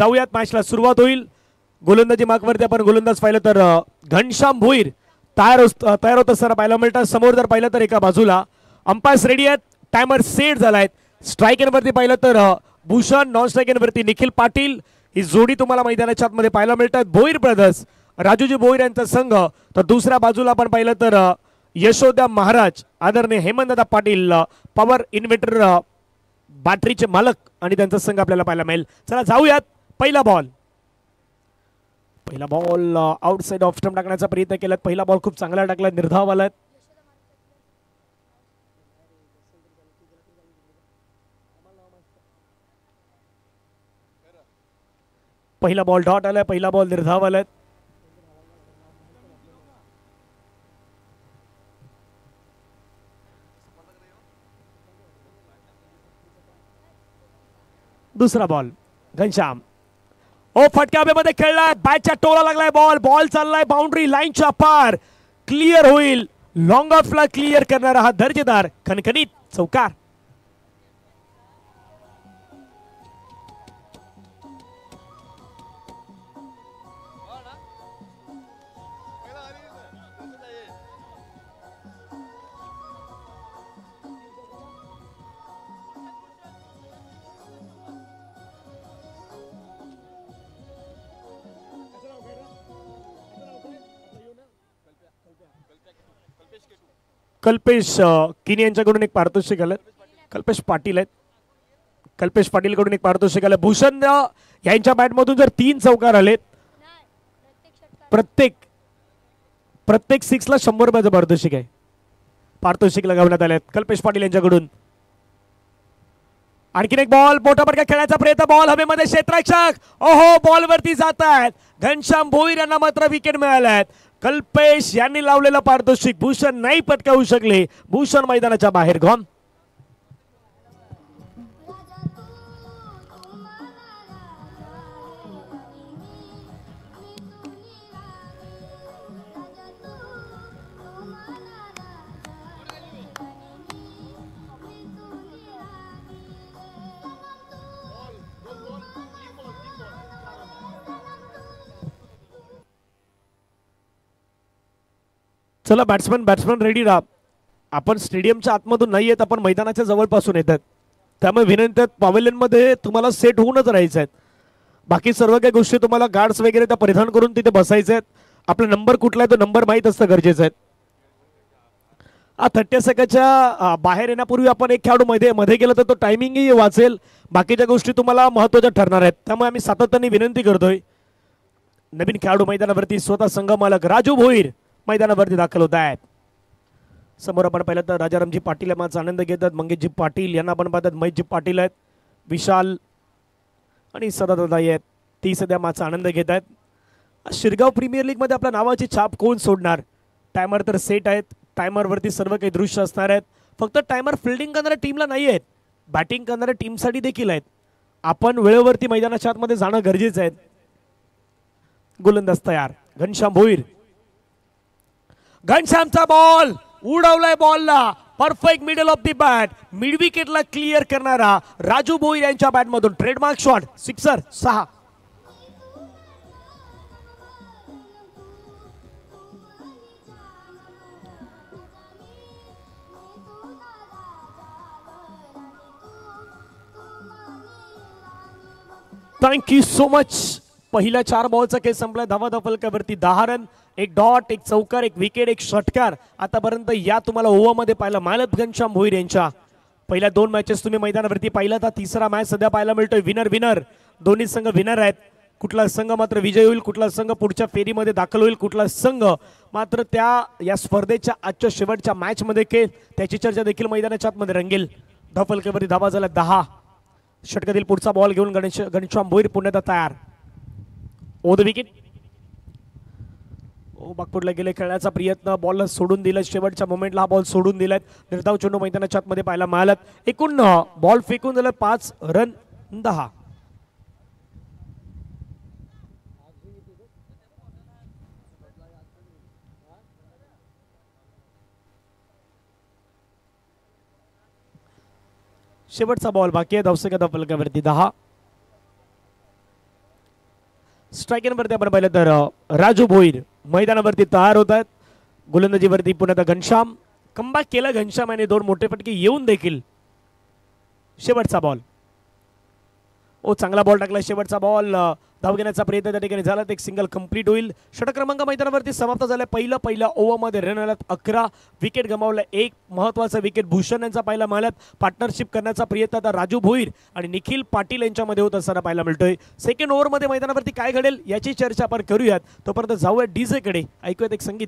जाऊयात, मॅचला सुरुवात होईल. गोलंदाजी मार्कवरती आपण गोलंदाज पाहिलं तर घनश्याम भोईर तयार होत असताना पाहायला मिळतात. समोर जर पाहिलं तर एका बाजूला अंपायर्स रेडी आहेत, टायमर सेट झालाय. स्ट्राईक वरती पाहिलं तर भूषण, नॉन स्ट्राईक वरती निखिल पाटील ही जोडी तुम्हाला मैदानाच्या आतमध्ये पाहायला मिळतात. भोईर ब्रदर्स, राजूजी भोईर यांचा संघ. तर दुसऱ्या बाजूला आपण पाहिलं तर यशोदा महाराज, आदरणीय हेमंतदा पाटील, पॉवर इन्व्हर्टर बॅटरीचे मालक आणि त्यांचा संघ आपल्याला पाहायला मिळेल. चला जाऊयात. पहिला बॉल आउटसाइड ऑफ स्टंप टाकण्याचा प्रयत्न केला. पहिला बॉल खूप चांगला टाकला, निर्धाव आलाय. पहिला बॉल डॉट आलाय, पहिला बॉल निर्धाव आलाय. दुसरा बॉल घनश्याम, ओ फटक्या हवेमध्ये खेळलाय, बॅटच्या टोला लागलाय. बॉल चाललाय बाउंड्री लाईनच्या पार, क्लिअर होईल. लॉंग ऑफला क्लिअर करणारा हा दर्जेदार खणखणीत चौकार. कल्पेश किनी यांच्याकडून एक पारितोषिक आलं. कल्पेश पाटील आहेत, कल्पेश पाटील कडून एक पारितोषिक आलं. भूषण यांच्या बॅट मधून जर 3 चौकार आलेत, प्रत्येक 6 ला 100 रुपयाचं पारितोषिक लगावण्यात आले. कल्पेश पाटील यांच्याकडून आणखीन एक बॉल, मोठा फटका खेळण्याचा प्रयत्न. बॉल हवेमध्ये, क्षेत्ररक्षक ओहो बॉल वरती जात आहेत. घनश्याम भोईर यांना मात्र विकेट मिळाल्यात. कल्पेश यांनी लावलेलं पारितोषिक भूषण नाही पटकावू शकले. भूषण मैदानाच्या बाहेर गॉन. चला बॅट्समन रेडी राहा. आपण स्टेडियमच्या आतमधून नाही येत, आपण मैदानाच्या जवळपासून येतात. त्यामुळे विनंती, पॅव्हेलियन मध्ये तुम्हाला सेट होऊनच राहायचं आहे. बाकी सर्व काही गोष्टी तुम्हाला गार्ड्स वगैरे त्या परिधान करून तिथे बसायचे आहेत. आपला नंबर कुठला आहे तो नंबर माहीत असतं गरजेचं आहे. 30 सेकंदच्या बाहेर येण्यापूर्वी आपण एक खेळाडू मध्ये गेलं तर तो टायमिंगही वाचेल. बाकीच्या गोष्टी तुम्हाला महत्त्वाच्या ठरणार आहेत. त्यामुळे आम्ही सातत्याने विनंती करतोय. नवीन खेळाडू मैदानावरती स्वतः संघ मालक राजू भोईर मैदानावरती दाखल होत आहेत. समोर आपण पाहिलं तर राजारामजी पाटील यांचा आनंद घेतात. मंगेशजी पाटील यांना आपण पाहतात. महेशजी पाटील आहेत, विशाल आणि सदादादा आहेत, ती सध्या माझा आनंद घेत आहेत. शिरगाव प्रीमियर लीग मध्ये आपल्या नावाची छाप कोण सोडणार. टायमर तर सेट आहेत, टायमरवरती सर्व काही दृश्य असणार आहेत. फक्त टायमर फिल्डिंग करणाऱ्या टीमला नाही आहेत, बॅटिंग करणाऱ्या टीमसाठी देखील आहेत. आपण वेळेवरती मैदानाच्या आतमध्ये जाणं गरजेचं आहे. गोलंदाज तयार, घनश्याम भोईर. घनश्यामचा बॉल उडवलाय, बॉलला perfect middle of the bat, mid विकेटला क्लिअर करणारा राजू भोईर यांच्या बॅट मधून trademark shot, sixer 6. Thank you so much. पहिल्या 4 बॉलचा खेळ संपला. धावा फलकावरती 10 रन, 1 डॉट, 1 चौकार, 1 विकेट, 1 षटकार आतापर्यंत या तुम्हाला ओव्हरमध्ये पाहायला मिळालं. घनश्याम भोईर यांच्या पहिल्या 2 मॅचेस तुम्ही मैदानावरती पाहिला तर तिसरा मॅच सध्या पाहायला मिळतोय. विनर दोन्ही संघ विनर आहेत. कुठला संघ मात्र विजय होईल, कुठला संघ पुढच्या फेरीमध्ये दाखल होईल, कुठला संघ मात्र या स्पर्धेच्या आजच्या शेवटच्या मॅच मध्ये खेळ, त्याची चर्चा देखील मैदानाच्या आतमध्ये रंगेल. धावफलकावरती धावा झाला 10. षटकातील पुढचा बॉल घेऊन घनश्याम भोईर पुण्यात तयार. ओ द विकेट. बागपूरला गेले, खेळण्याचा प्रयत्न, बॉल सोडून दिला. शेवटच्या मोमेंटला हा बॉल सोडून दिलाय. निर्धाव चेंडू मैदानाच्या आतमध्ये पाहायला मिळाला. एकूण बॉल फेकून दिला 5 रन 10. शेवटचा बॉल बाकी आहे. धावसंख्या फलकावरती 10. स्ट्रायकिंगवरती आपण पाहिलं तर राजू भोईर मैदानावरती तयार होत आहेत. गोलंदाजीवरती पुन्हा घनश्याम. कमबॅक केला घनश्याम आणि 2 मोठे फटके येऊन देखील शेवटचा बॉल. चांगला बॉल टाकला. शेवटचा बॉल धाव घेण्याचा प्रयत्न त्या ठिकाणी झाला. एक सिंगल कंप्लीट होईल. षटक क्रमांक मैदानावरती समाप्त झाला. पहिल्या ओव्हरमध्ये रन आल्यात 11. विकेट गमावला. एक महत्वाचा विकेट भूषण यांचा पाहायला मिळाल्यात. पार्टनरशिप करण्याचा प्रयत्न आता राजू भोईर आणि निखिल पाटील यांच्यामध्ये होत असताना पाहायला मिळतोय. सेकंड ओव्हरमध्ये मैदानावरती काय घडेल याची चर्चा आपण करूयात. तोपर्यंत जाऊया डीजे कडे. ऐकूयात एक संगीत.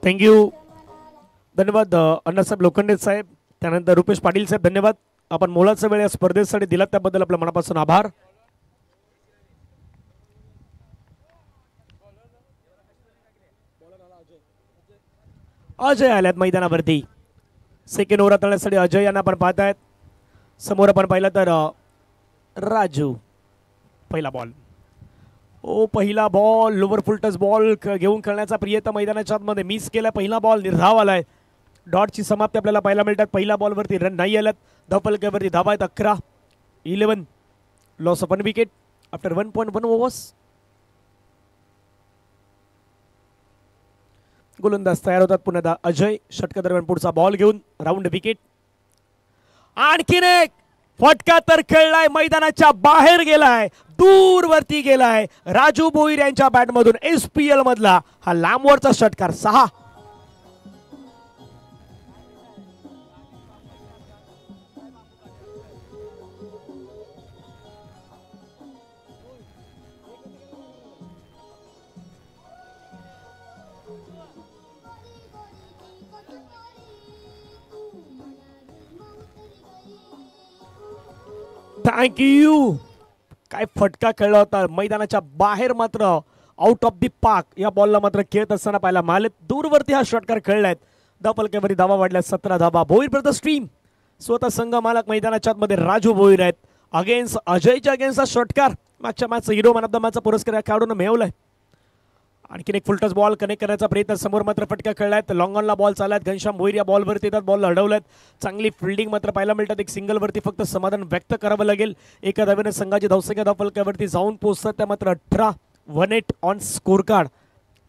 थँक्यू. धन्यवाद अण्णासाहेब लोखंडे साहेब. त्यानंतर रुपेश पाटील साहेब धन्यवाद. आपण मोलाचा वेळ या स्पर्धेसाठी दिला त्याबद्दल आपल्या मनापासून आभार. अजय आल्यात मैदानावरती. सेकंड ओव्हर हाताळण्यासाठी अजय यांना आपण पाहतायत. समोर आपण पाहिलं तर राजू. पहिला बॉल. पहिला ball lower full toss ball घेऊन खेळण्याचा प्रयत्न मैदानाच्या आतमध्ये मिस केला. पहिला बॉल निर्धाव आलाय. डॉटची समाप्ती आपल्याला पाहायला मिळतात. पहिल्या बॉलवरती रन नाही आल्यात. धावफलकावरती धावा आहेत 11. 11. Loss of 1 wicket after 1.1 overs. गोलंदाज तयार होतात पुन्हा अजय. षटकादरम्यान पुढचा बॉल घेऊन राऊंड विकेट. आणखीन एक फटका तर खेळलाय. मैदानाच्या बाहेर गेलाय. दूरवरती गेलाय. राजू भोईर यांच्या बॅटमधून SPL मधला हा लांबवरचा षटकार 6. थँक्यू. काय फटका खेळला होता. मैदानाच्या बाहेर मात्र आउट ऑफ दी पार्क या बॉलला मात्र खेळत असताना पाहायला मिळाले. दूरवरती हा षटकार खेळलायत. धावफलकावरती धावा वाढल्या 17 धावा. भोईर प्रति स्ट्रीम. स्वतः संघ मालक मैदानाच्या आतमध्ये राजू भोईर आहेत. अगेन्स्ट अजयच्या अगेन्स्ट हा षटकार. मागच्या मॅचचा हिरो मॅन ऑफ द मॅचचा पुरस्कार या खेळाडूंना मिळवलाय. आणखीन एक फुलटच बॉल कनेक्ट करण्याचा प्रयत्न. समोर मात्र फटका खेळलायत. लॉंग ऑनला बॉल चाललायत. घनश्याम भोईर या बॉलवरती येतात. बॉल अडवल्यात. चांगली फिल्डिंग मात्र पाहायला मिळतात. एक सिंगलवरती फक्त समाधान व्यक्त करावं लागेल. एका धावेने संघाची धावसंख्या धावफलकावरती जाऊन पोहोचतात. त्या मात्र 18. 1-8 on score card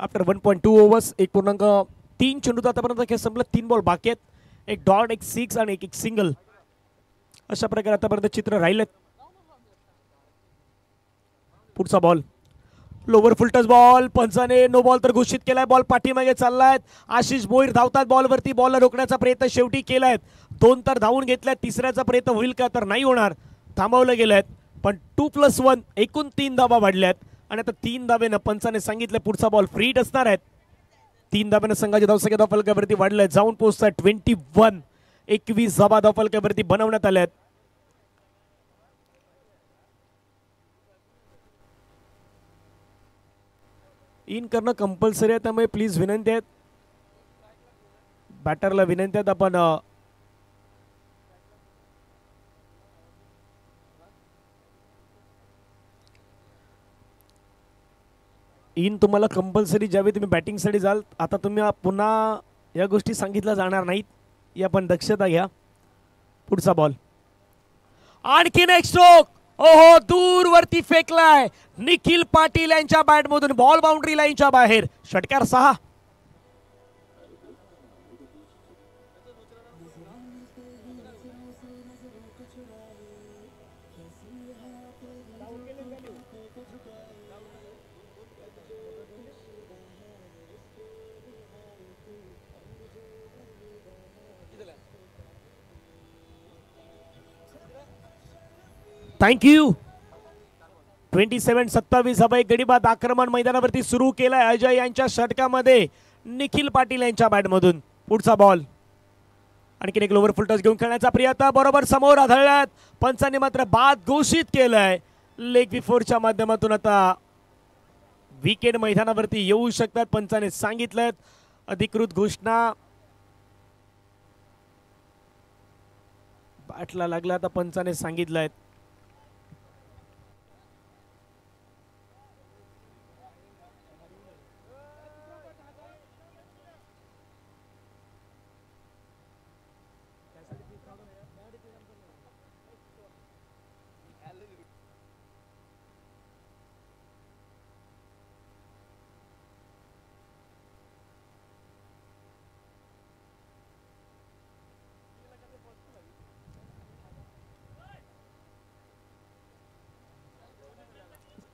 after 1.2 overs. 1.3 चेंडूत आतापर्यंत खेळ संपला. 3 बॉल बाकी आहेत. एक डॉट, एक 6 आणि एक सिंगल. अशा प्रकारे आतापर्यंत चित्र राहिलेत. पुढचा ball lower full toss ball. पंचाने नो बॉल तर घोषित केलाय. बॉल पाठीमागे चाललायत. आशिष भोईर धावतात बॉलवरती. बॉलला रोखण्याचा प्रयत्न शेवटी केलाय. 2 तर धावून घेतल्यात. तिसऱ्याचा प्रयत्न होईल का तर नाही होणार. थांबवलं गेलेत. पण 2+1 एकूण 3 धावा वाढल्यात. आणि आता 3 धावेनं पंचाने सांगितलं पुढचा बॉल फ्री असणार आहेत. 3 धावेनं संघाची धावसंख्या धावफलकावरती वाढल्यात. जाऊन पोहोचतात 21. 21 धावा धावफलकावरती बनवण्यात आल्यात. इन करणं कंपल्सरी आहे. त्यामुळे प्लीज विनंती आहेत. बॅटरला विनंती आहेत आपण इन तुम्हाला कंपल्सरी ज्यावेळी तुम्ही बॅटिंगसाठी जाल. आता तुम्ही पुन्हा या गोष्टी सांगितल्या जाणार नाहीत. या पण दक्षता घ्या. पुढचा बॉल. आणखीन एक स्ट्रोक. ओहो दूरवरती फेकलाय. निखिल पाटील यांच्या बॅटमधून बॉल बाउंड्री लाईनच्या बाहेर. षटकार 6. थँक्यू. 27-27 हवा. एक गडी बाद आक्रमण मैदानावरती सुरू केलाय अजय यांच्या षटकामध्ये निखिल पाटील यांच्या बॅटमधून. पुढचा बॉल. आणखीन एक लोवर फुल टच घेऊन खेळण्याचा प्रयत्न. बरोबर समोर आढळल्यात. पंचांनी मात्र बाद घोषित केलाय. लेग बिफोरच्या माध्यमातून आता विकेट मैदानावरती येऊ शकतात. पंचाने सांगितलं. अधिकृत घोषणा बॅटला लागला. आता पंचाने सांगितलंय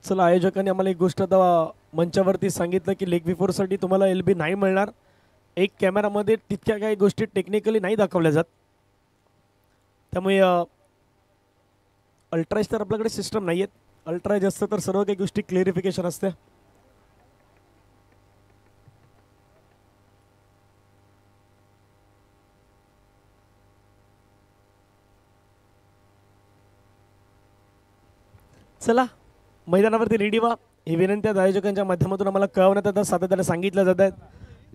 चला, आयोजकांनी आम्हाला एक गोष्ट आता मंचावरती सांगितलं की लेग बिफोरसाठी तुम्हाला LB नाही मिळणार. एक कॅमेरामध्ये तितक्या काही गोष्टी टेक्निकली नाही दाखवल्या जात, त्यामुळे अल्ट्राज तर आपल्याकडे सिस्टम नाही आहेत. अल्ट्राज असतं तर सर्व काही गोष्टी क्लिअरिफिकेशन असते. चला, मैदानावरती रेडी व्हा. ही विनंती आयोजकांच्या माध्यमातून आम्हाला कळवण्यात येतात, सातत्याने सांगितलं जात आहे.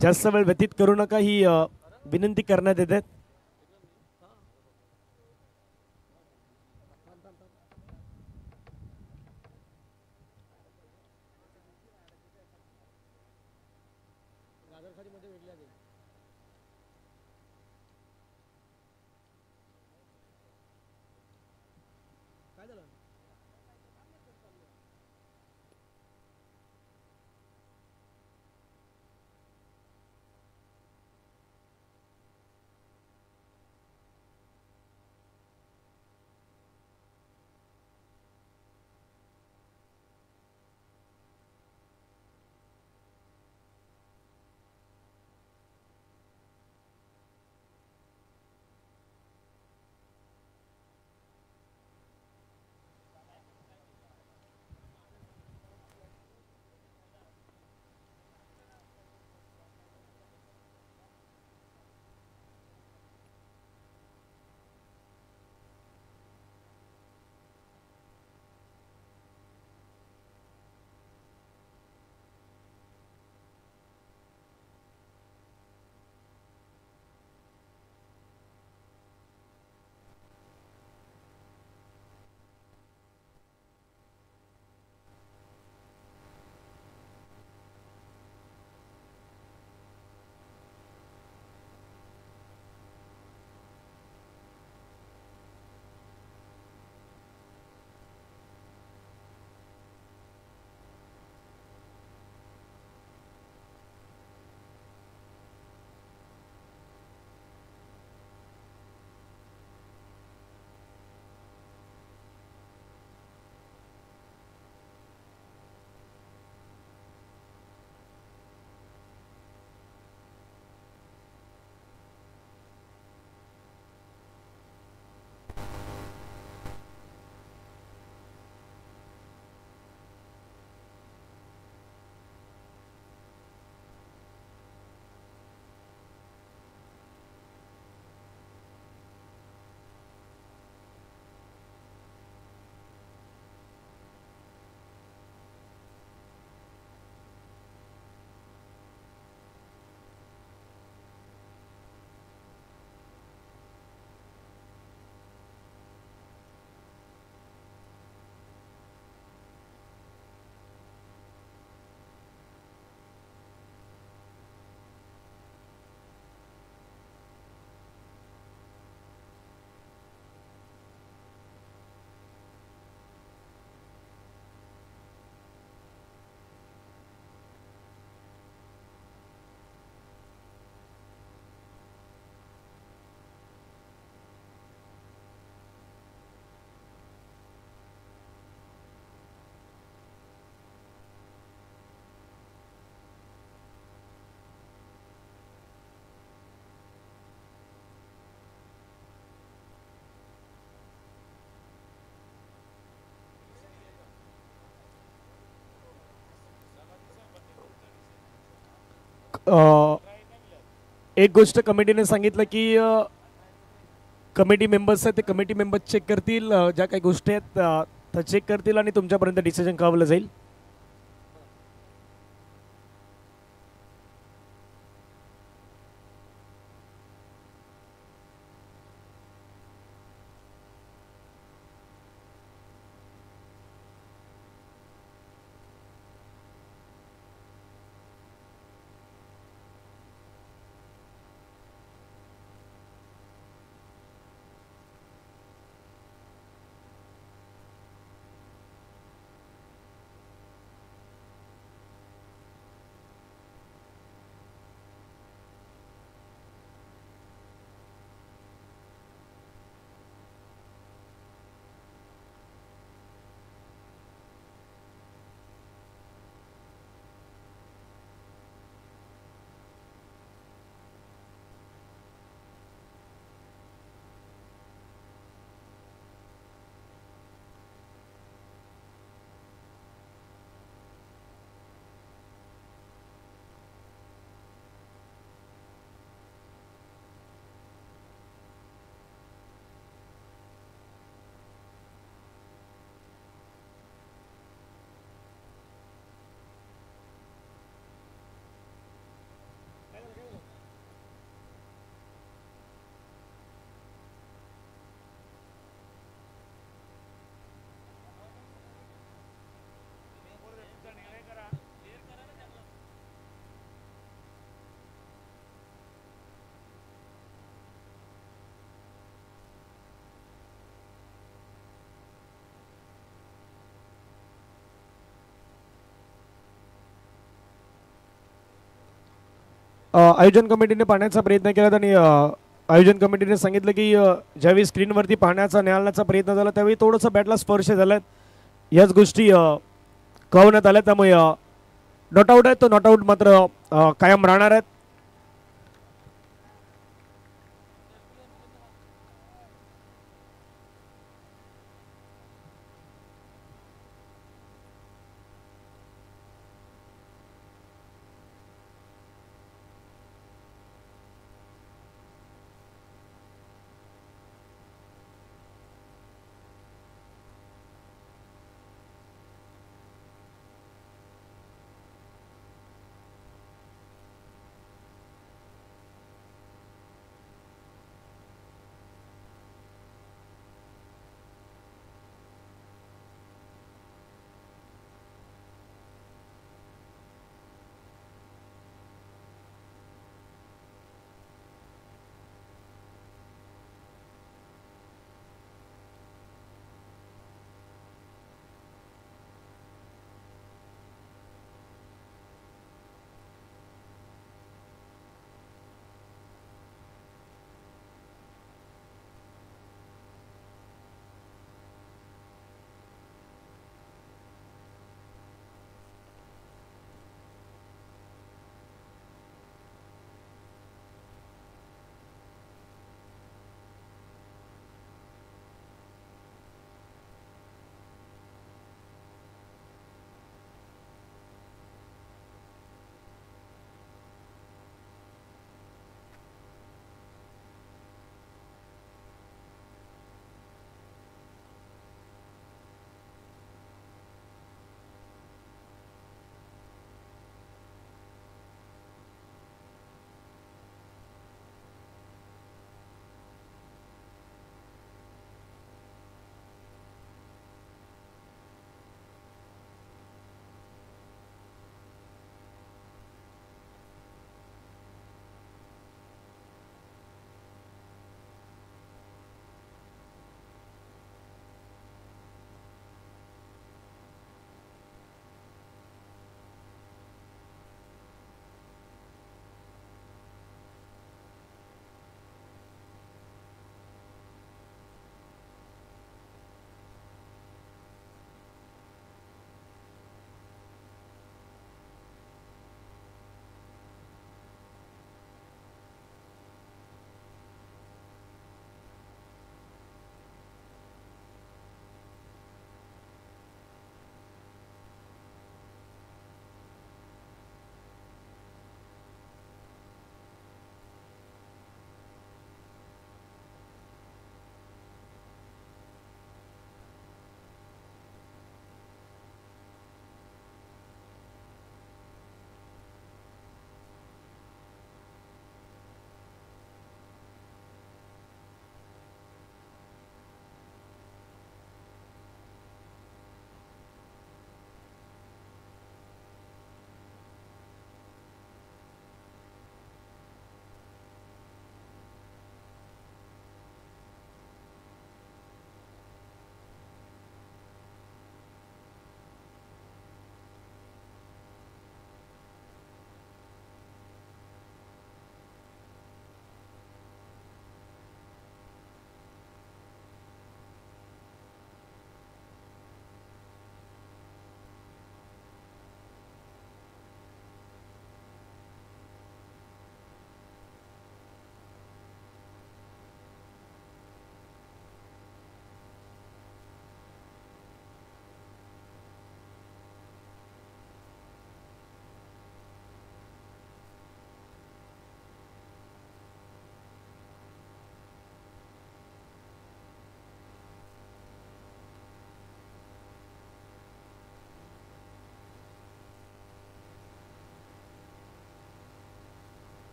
जास्त वेळ व्यतीत करू नका ही विनंती करण्यात येते. एक गोष्ट कमिटीने सांगितलं की कमिटी मेंबर्स आहेत ते कमिटी मेंबर्स चेक करतील, ज्या काही गोष्टी आहेत त्या चेक करतील आणि तुमच्यापर्यंत डिसिजन कळवलं जाईल. आयोजन कमिटीने पाहण्याचा प्रयत्न केला आणि आयोजन कमिटीने सांगितलं की ज्यावेळी स्क्रीनवरती पाहण्याचा न्यायालयाचा प्रयत्न झाला त्यावेळी थोडंसं बॅटला स्पर्श झाला, याच गोष्टी कळवण्यात आल्या. त्यामुळे नॉट आऊट आहेत, तो नॉट आऊट मात्र कायम राहणार आहेत.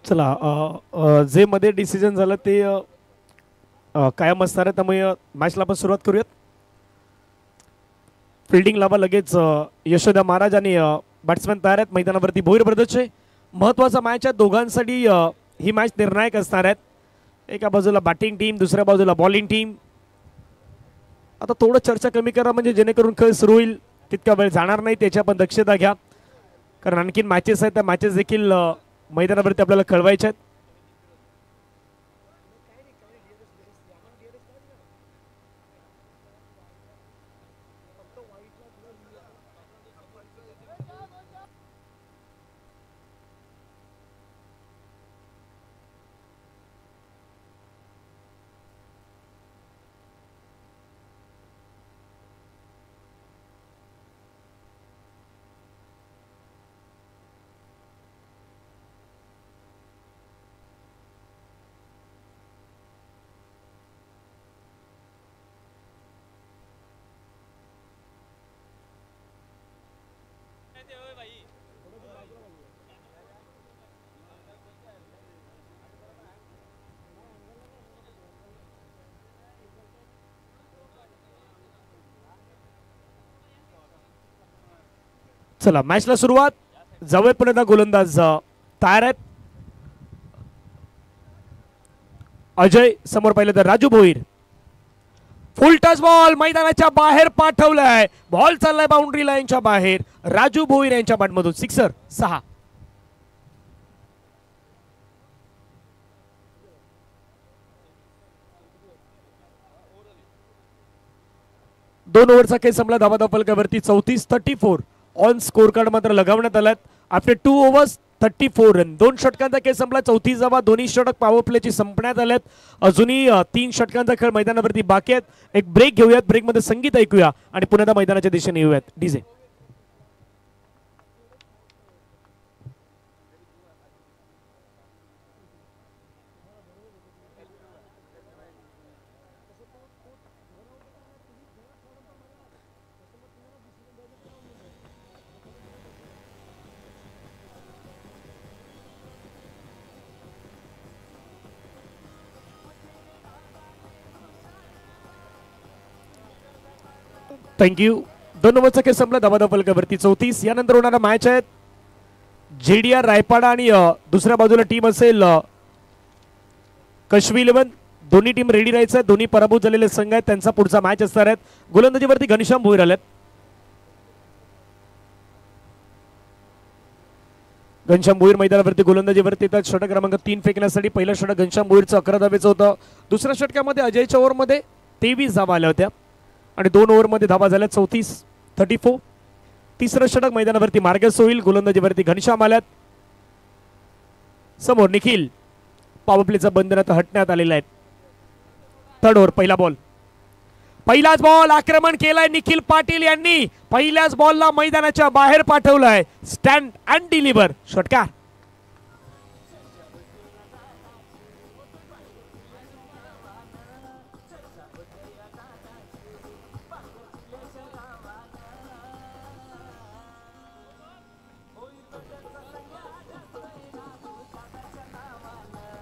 चला जे मध्ये डिसिजन झालं ते कायम असणार आहे, त्यामुळे मॅचला आपण सुरुवात करूयात. फिल्डिंग लावा लगेच यशोदा महाराज आणि बॅट्समॅन तयार आहेत मैदानावरती. भोईर ब्रदर्सचे महत्त्वाचा मॅच आहे, दोघांसाठी ही मॅच निर्णायक असणार आहेत. एका बाजूला बॅटिंग टीम, दुसऱ्या बाजूला बॉलिंग टीम. आता थोडं चर्चा कमी करा म्हणजे जेणेकरून खेळ सुरू होईल, तितका वेळ जाणार नाही, त्याची आपण दक्षता घ्या, कारण आणखीन मॅचेस आहेत, त्या मॅचेस देखील मैदानावरती आपल्याला कळवायच्या आहेत. चला मॅचला सुरुवात. जवळपर्यंत गोलंदाज तयार आहेत. अजय समोर पाहिलं तर राजू भोईर. फुल टच बॉल मैदानाच्या बाहेर पाठवलाय. बॉल चाललाय बाउंड्री लाईनच्या बाहेर. राजू भोईर यांच्या बॅटमधून सिक्सर 6. दोन ओव्हरचा खेळ संपला. धावा फलकावरती 34 ऑन स्कोर कार्ड मात्र लगावण्यात आलात. After 2 overs 34 run. 2 षटकांचा खेळ संपला. 34 धावा, दोन्ही षटक पॉवर प्लेची संपण्यात आल्यात. अजूनही 3 षटकांचा खेळ मैदानावरती बाकी आहेत. एक ब्रेक घेऊयात, ब्रेकमध्ये संगीत ऐकूया आणि पुन्हा मैदानाच्या दिशेने येऊयात. DJ thank you. 2 ओव्हरचा खेळ संपला. धावा फलकावरती 34. यानंतर होणारा मॅच आहे JDR रायपाडा आणि दुसऱ्या बाजूला टीम असेल कश्मी 11. दोन्ही टीम रेडी राहायचं. दोन्ही पराभूत झालेले संघ आहेत, त्यांचा पुढचा मॅच असणार आहे. गोलंदाजीवरती घनश्याम भोईर आलेत. घनश्याम भोईर मैदानावरती गोलंदाजीवरती येतात. षटक क्रमांक 3 फेकण्यासाठी. पहिलं षटक घनश्याम भोईरचं 11 धावेचं होतं. दुसऱ्या षटकामध्ये अजयच्या ओव्हरमध्ये 23 धावा आल्या होत्या आणि 2 ओव्हरमध्ये धावा झाल्या 34. तिसरं षटक मैदानावरती मार्गस्थ होईल. गोलंदाजीवरती घनश्याम आल्यात. समोर निखिल. पॉवर प्लेचा बंधनात हटण्यात आलेला आहे. 3rd ओव्हर पहिला बॉल. पहिलाच बॉल आक्रमण केलाय निखिल पाटील यांनी. पहिल्याच बॉलला मैदानाच्या बाहेर पाठवलाय. स्टँड अँड डिलिव्हर षटकार.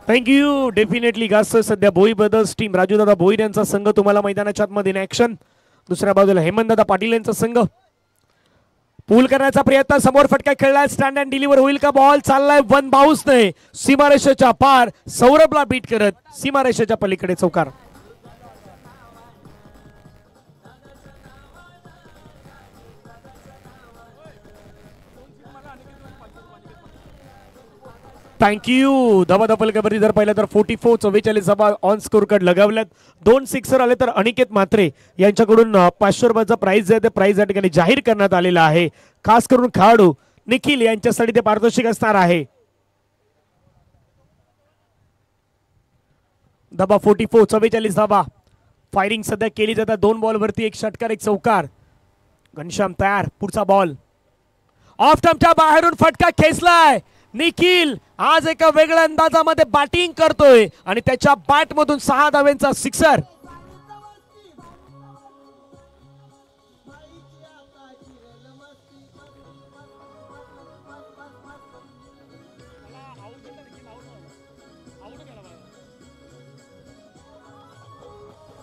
थँक्यू. डेफिनेटली गास्त सध्या भोईर ब्रदर्स टीम राजूदादा भोईर यांचा संघ तुम्हाला मैदानाच्या आतमध्ये इन ऍक्शन. दुसऱ्या बाजूला हेमंतदादा पाटील यांचा संघ. पूल करण्याचा प्रयत्न. समोर फटका खेळलाय. स्टँड अँड डिलिव्हर होईल का? बॉल चाललाय. 1 बाउन्स नाही. सीमारेषेच्या पार. सौरभला बीट करत सीमारेषेच्या पलीकडे चौकार. थँक्यू. धावा फलकावरती जर पाहिलं तर 44 44 धावा ऑन स्कोर कार्ड लगावल्यात. 2 सिक्सर आले तर अनिकेत म्हात्रे यांच्याकडून 500 रुपयाचा प्राइज आहे ते प्राइज या ठिकाणी जाहीर करण्यात आलेला आहे. खास करून खेळाडू निखिल यांच्यासाठी ते पारितोषिक असणार आहे. धावा 44 44 धावा. फायरिंग सध्या केली जातात. 2 बॉलवरती 1 षटकार 1 चौकार. घनश्याम तयार. पुढचा बॉल ऑफ स्टंपच्या बाहेरून फटका खेचलाय. निखिल आज एका वेगळ्या अंदाजामध्ये बॅटिंग करतोय आणि त्याच्या बॅट मधून 6 धाव्यांचा सिक्सर.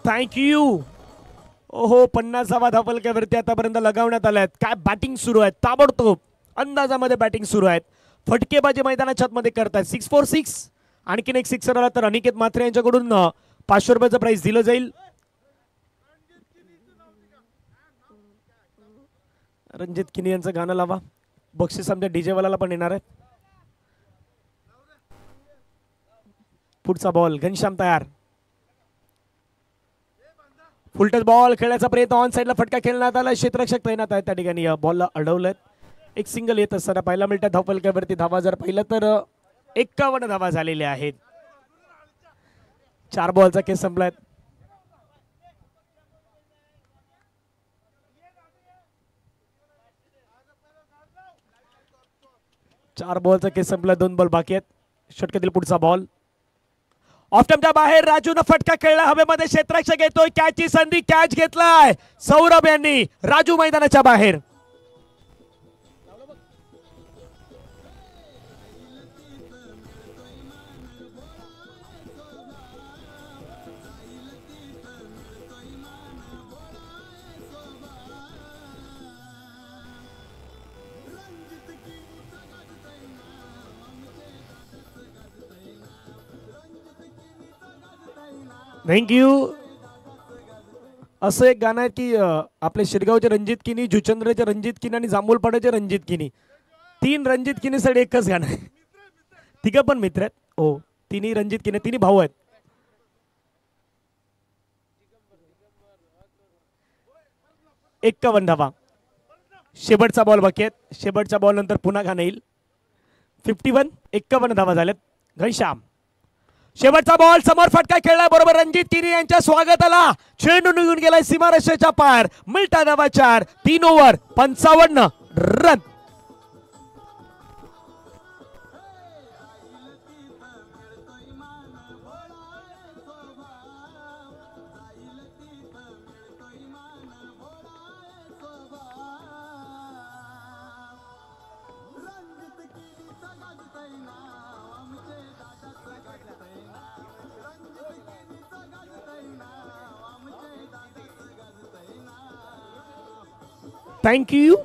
थँक्यू. ओहो 50 धावफलकावरती आतापर्यंत लगावण्यात आल्या आहेत. काय बॅटिंग सुरू आहे ताबडतोब अंदाजामध्ये बॅटिंग सुरू आहेत. फटकेबाजी मैदानाच्या आतमध्ये करतायत. 6 for 6. आणखीन एक सिक्सर आला तर अनिकेत म्हात्रे यांच्याकडून 500 रुपयाचं प्राइस दिलं जाईल. रणजित किनी यांचं गाणं लावा. बक्षीस आमच्या डीजे वाला पण येणार आहे. पुढचा बॉल घनश्याम तयार. फुलटच बॉल खेळण्याचा प्रयत्न ऑन साइडला फटका खेळण्यात आला. क्षेत्ररक्षक तैनात आहे त्या ठिकाणी. बॉलला अडवलं. एक सिंगल येत असताना पाहायला मिळतात. धावफलकावरती धावा जर पाहिलं तर 51 धावा झालेल्या आहेत. 4 बॉलचा केस संपलाय. चार बॉलचा केस संपला. 2 बॉल बाकी आहेत. षटकातील पुढचा बॉल ऑफ स्टंपच्या बाहेर. राजूनं फटका खेळला हवेमध्ये. क्षेत्ररक्षक येतोय. कॅचची संधी. कॅच घेतलाय सौरभ यांनी. राजू मैदानाच्या बाहेर. थँक्यू. असं एक गाणं आहे की आपले शिरगावचे रणजित किनी, जुचंद्रचे रणजित किनी आणि जांभूलपाड्याचे रणजित किनी. 3 रणजित किनीसाठी एकच गाणं आहे. तिघं पण मित्र आहेत. हो तिन्ही रणजित किनी, तिन्ही भाऊ आहेत. एक्कावन्न धावा. शेवटचा बॉल बाकी आहेत. शेवटच्या बॉल नंतर पुन्हा गाणं येईल. 51. 51 धावा झाल्यात. घनश्याम शेवटचा बॉल. समोर फटका खेळला बरोबर रणजित किनी यांच्या स्वागताला. चेंडू निघून गेलाय सीमारेषेच्या पार. मिळता धावा 4. 3 ओव्हर 55 रन. थँक्यू.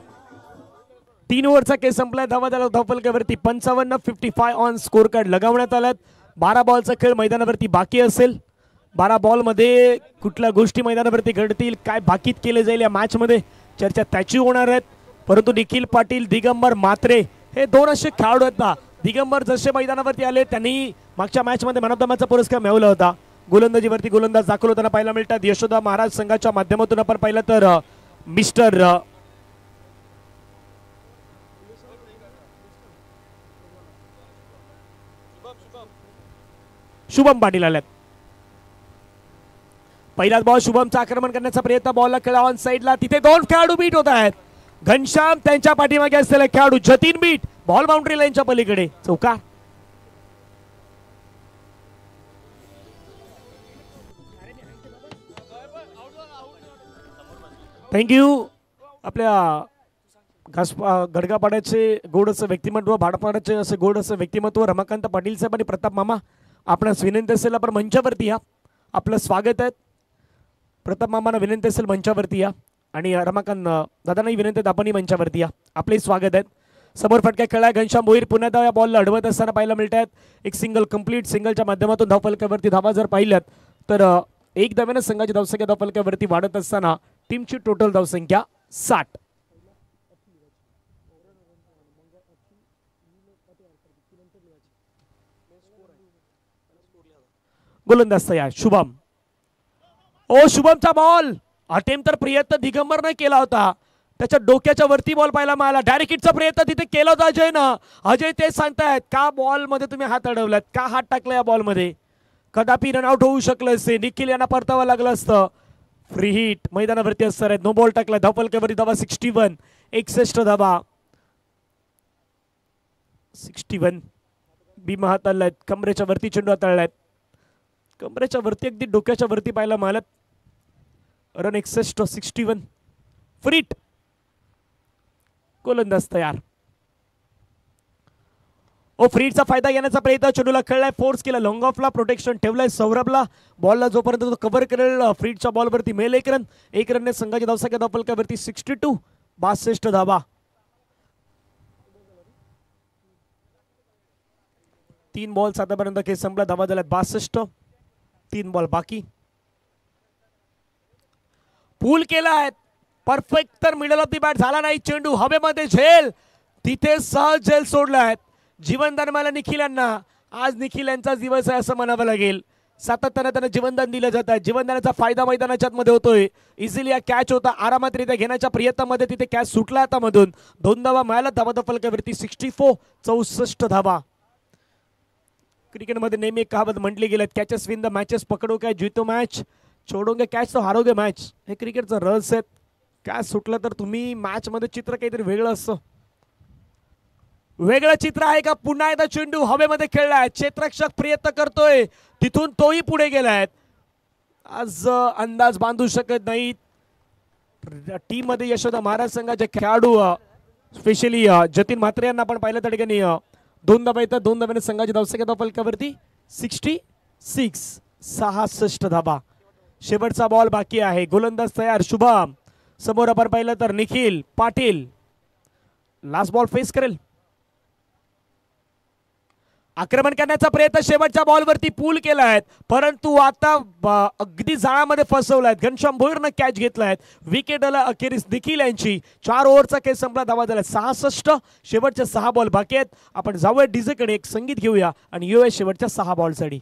3 ओव्हरचा केस संपलाय. धावा झाला धावफलकावरती 55. 55 ऑन स्कोर कार्ड लगावण्यात आल्यात. 12 बॉलचा खेळ मैदानावरती बाकी असेल. 12 बॉलमध्ये कुठल्या गोष्टी मैदानावरती घडतील, काय बाकीत केले जाईल या मॅच मध्ये चर्चा त्याची होणार आहेत. परंतु निखिल पाटील, दिगंबर म्हात्रे हे 2 असे खेळाडू आहेत ना. दिगंबर जसे मैदानावरती आले त्यांनी मागच्या मॅच मध्ये मॅन ऑफ द मॅचचा पुरस्कार मिळवला होता. गोलंदाजीवरती गोलंदाज दाखल होताना पाहायला मिळतात. यशोदा महाराज संघाच्या माध्यमातून आपण पाहिलं तर मिस्टर शुभम पाटील आल्यात. पहिलाच बॉल शुभमचा आक्रमण करण्याचा प्रयत्न. बॉलला खेळा ऑन साइडला. तिथे 2 खेळाडू बीट होत आहेत. घनश्याम त्यांच्या पाठीमागे असलेले खेळाडू जतीन बीट. बॉल बाउंड्री लाईनच्या पलीकडे चौकार. थँक्यू. आपल्या गडगापाड्याचे गोड असं व्यक्तिमत्व, भाडपाड्याचे असे गोड असं व्यक्तिमत्व रमाकांत पाटील साहेब आणि प्रताप मामा आपणास विनंती असेल आपण मंचावरती या. आपलं स्वागत आहे. प्रताप मामांना विनंती असेल मंचावरती या आणि रमाकांत दादांनाही विनंती आहे आपणही मंचावरती या. आपले स्वागत आहे. समोर फटका खेळाय घनश्याम भोईर. पुन्हा या बॉलला अडवत असताना पाहायला मिळतात. एक सिंगल कंप्लीट. सिंगलच्या माध्यमातून धावफलकावरती धावा जर पाहिल्यात तर एक धाव्यानं संघाची धावसंख्या धावफलकावरती वाढत असताना टीमची टोटल धावसंख्या 60. गोलंदाज तयार शुभम. ओ शुभमचा बॉल. अटेम्प्ट तर प्रयत्न दिगंबरने केला होता. त्याच्या डोक्याच्या वरती बॉल पाहायला मिळाला. डायरेक्ट हिटचा प्रयत्न तिथे केला होता अजयनं. अजय ते सांगतायत का बॉल मध्ये तुम्ही हात अडवलात, का हात टाकला या बॉल मध्ये. कदापि रनआउट होऊ शकलं असते. निखिल यांना परतावा लागलं असतं. फ्री हिट मैदानावरती असणार आहे. नो बॉल टाकला. धावफलकावरती धावा 61. 61 धावा. 61. भीमा हाताळलाय. कमरेच्या वरती चेंडू हाताळलाय. कमरेच्या वरती अगदी डोक्याच्या वरती पाहायला मिळालं. रन 61. 61. फ्रीट. गोलंदाज तयार. ओ फ्रीडचा फायदा घेण्याचा प्रयत्न चेंडूला खेळलाय, फोर्स केला, लॉंग ऑफला प्रोटेक्शन ठेवलाय सौरभला. बॉलला जोपर्यंत तो कव्हर करेल फ्रीडच्या बॉलवरती मेल एक रनने संघाची धावसंख्या धावफलकावरती 62, 62 धावा. 3 बॉल आतापर्यंत खेळ संपला, धावा झाल्या 62, 3 बॉल बाकी. पूल केलाय, परफेक्ट तर मिडल ऑफ दी बॅट झाला नाही, चेंडू हवेमध्ये झेल, तिथे सहज झेल सोडलाय. जीवनदान मला निखिल यांना, आज निखिल यांचाच दिवस आहे असं म्हणावं लागेल. सातत्याने त्यांना जीवनदान दिलं जात आहे, जीवनदानाचा फायदा मैदानाच्या मध्ये होतोय. इझिली हा कॅच होता, आरामातरित्या घेण्याच्या प्रयत्नामध्ये तिथे कॅच सुटला आता मधून. 2 धावा मिळाला, धावा फलकावरती 64, 64 धावा. क्रिकेटमध्ये नेहमी एक कहावत म्हटली गेली, कॅचेस विन द मॅचेस, पकडो काय जीतो मॅच, छोडोगे कॅच तो हारोगे मॅच. हे क्रिकेटचं रहस्य आहे. कॅच सुटलं तर तुम्ही मॅच मध्ये चित्र काहीतरी वेगळं असतं. वेगळं चित्र आहे का? पुन्हा एकदा चेंडू हवेमध्ये खेळलाय, क्षेत्ररक्षक प्रयत्न करतोय, तिथून तोही पुढे गेलाय. आज अंदाज बांधू शकत नाही टीम मध्ये यशोदा महाराज संघाचे खेळाडू, स्पेशली जतीन म्हात्रे यांना आपण पाहिलं त्या ठिकाणी 2 धावा येतात. 2 धाव्याने संघाची धावसंख्या धावफलकावरती 66, 66 धावा. शेवटचा बॉल बाकी आहे, गोलंदाज तयार, शुभम समोर आपण पाहिलं तर Nikhil Patil last ball face करेल. आक्रमण करण्याचा प्रयत्न शेवटच्या बॉलवरती पूल केलाय, परंतु आता अगदी जाळ्यामध्ये फसवलाय. घनश्याम भोईरनं कॅच घेतलाय, विकेटला अखेरीस निखिल यांची. 4 ओव्हरचा खेळ संपला, धावा झाला 66, शेवटच्या 6 बॉल बाकी आहेत. आपण जाऊया डीजे कडे, एक संगीत घेऊया आणि येऊया शेवटच्या 6 बॉलसाठी.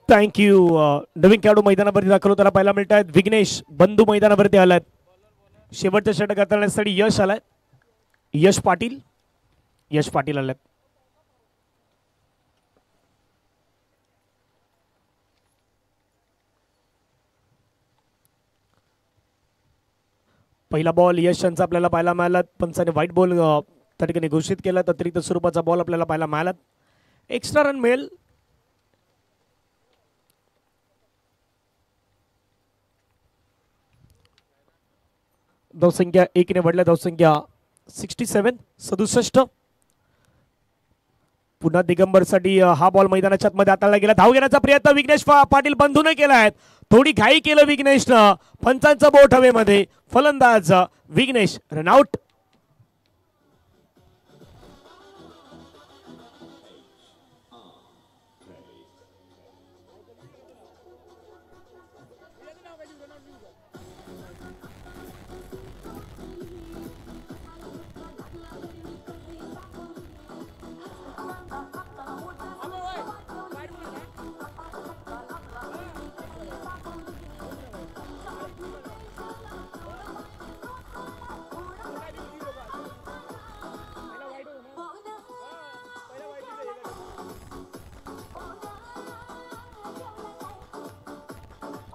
थँक्यू. नवीन खेळाडू मैदानावरती दाखल त्याला पाहायला मिळत आहेत. विघ्नेश बंधू मैदानावरती आलात. शेवटच्या षटक हाताळण्यासाठी यश आलाय, यश पाटील आलात. पहिला बॉल यश यांचा आपल्याला पाहायला मिळाला, पंचाने व्हाईट बॉल त्या ठिकाणी घोषित केला. अतिरिक्त स्वरूपाचा बॉल आपल्याला पाहायला मिळाला, एक्स्ट्रा रन मिळेल. धावसंख्या 1 ने वाढल्या, धावसंख्या 67, 67. पुन्हा दिगंबरसाठी हा बॉल मैदानाच्या मध्ये हाताळला गेला. धाव घेण्याचा प्रयत्न विघ्नेश पाटील बंधूने केलाय, थोडी घाई केलं विघ्नेशनं. पंचांचा बोट हवेमध्ये, फलंदाज Vighnesh run out.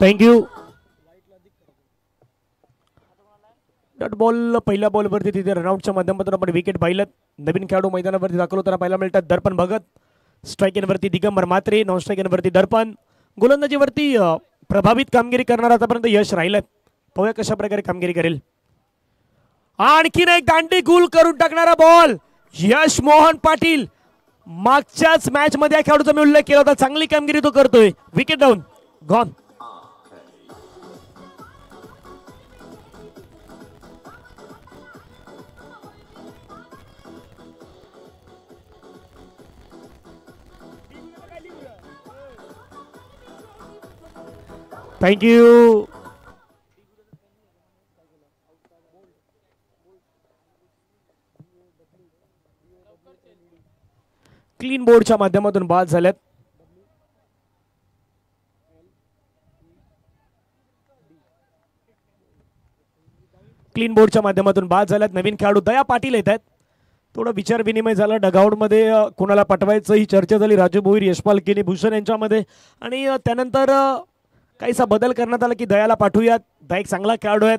Thank you. Dot ball पहिल्या बॉलवरती तिथे रनआउटच्या माध्यमातून आपण विकेट पाहिलं. नवीन खेळाडू मैदानावरती दाखल होताना पाहायला मिळतात. दर्पण भगत, स्ट्रायकिंगवरती दिगंबर म्हात्रे, नॉन स्ट्रायकिंगवरती दर्पण. गोलंदाजीवरती प्रभावित कामगिरी करणार आतापर्यंत यश राहिलं. पाहूया कशा प्रकारे कामगिरी करेल. आणखीन एक दांडी गुल करून टाकणारा बॉल यश मोहन पाटील. मागच्याच मॅच मध्ये या खेळाडूचा मी उल्लेख केला होता, चांगली कामगिरी तो करतोय. Wicket down, gone. Thank you. Clean बोर्डच्या माध्यमातून बाद झाल्यात. क्लीन बोर्डच्या माध्यमातून बाद झाल्यात. नवीन खेळाडू दया पाटील येत आहेत. थोडा विचार विनिमय झाला डगआउटमध्ये, कोणाला पाठवायचं ही चर्चा झाली राजू भोईर, यशपाल केनी, भूषण यांच्यामध्ये, आणि त्यानंतर काहीसा बदल करण्यात आला की दयाला पाठवूयात. दया एक चांगला खेळाडू आहेत,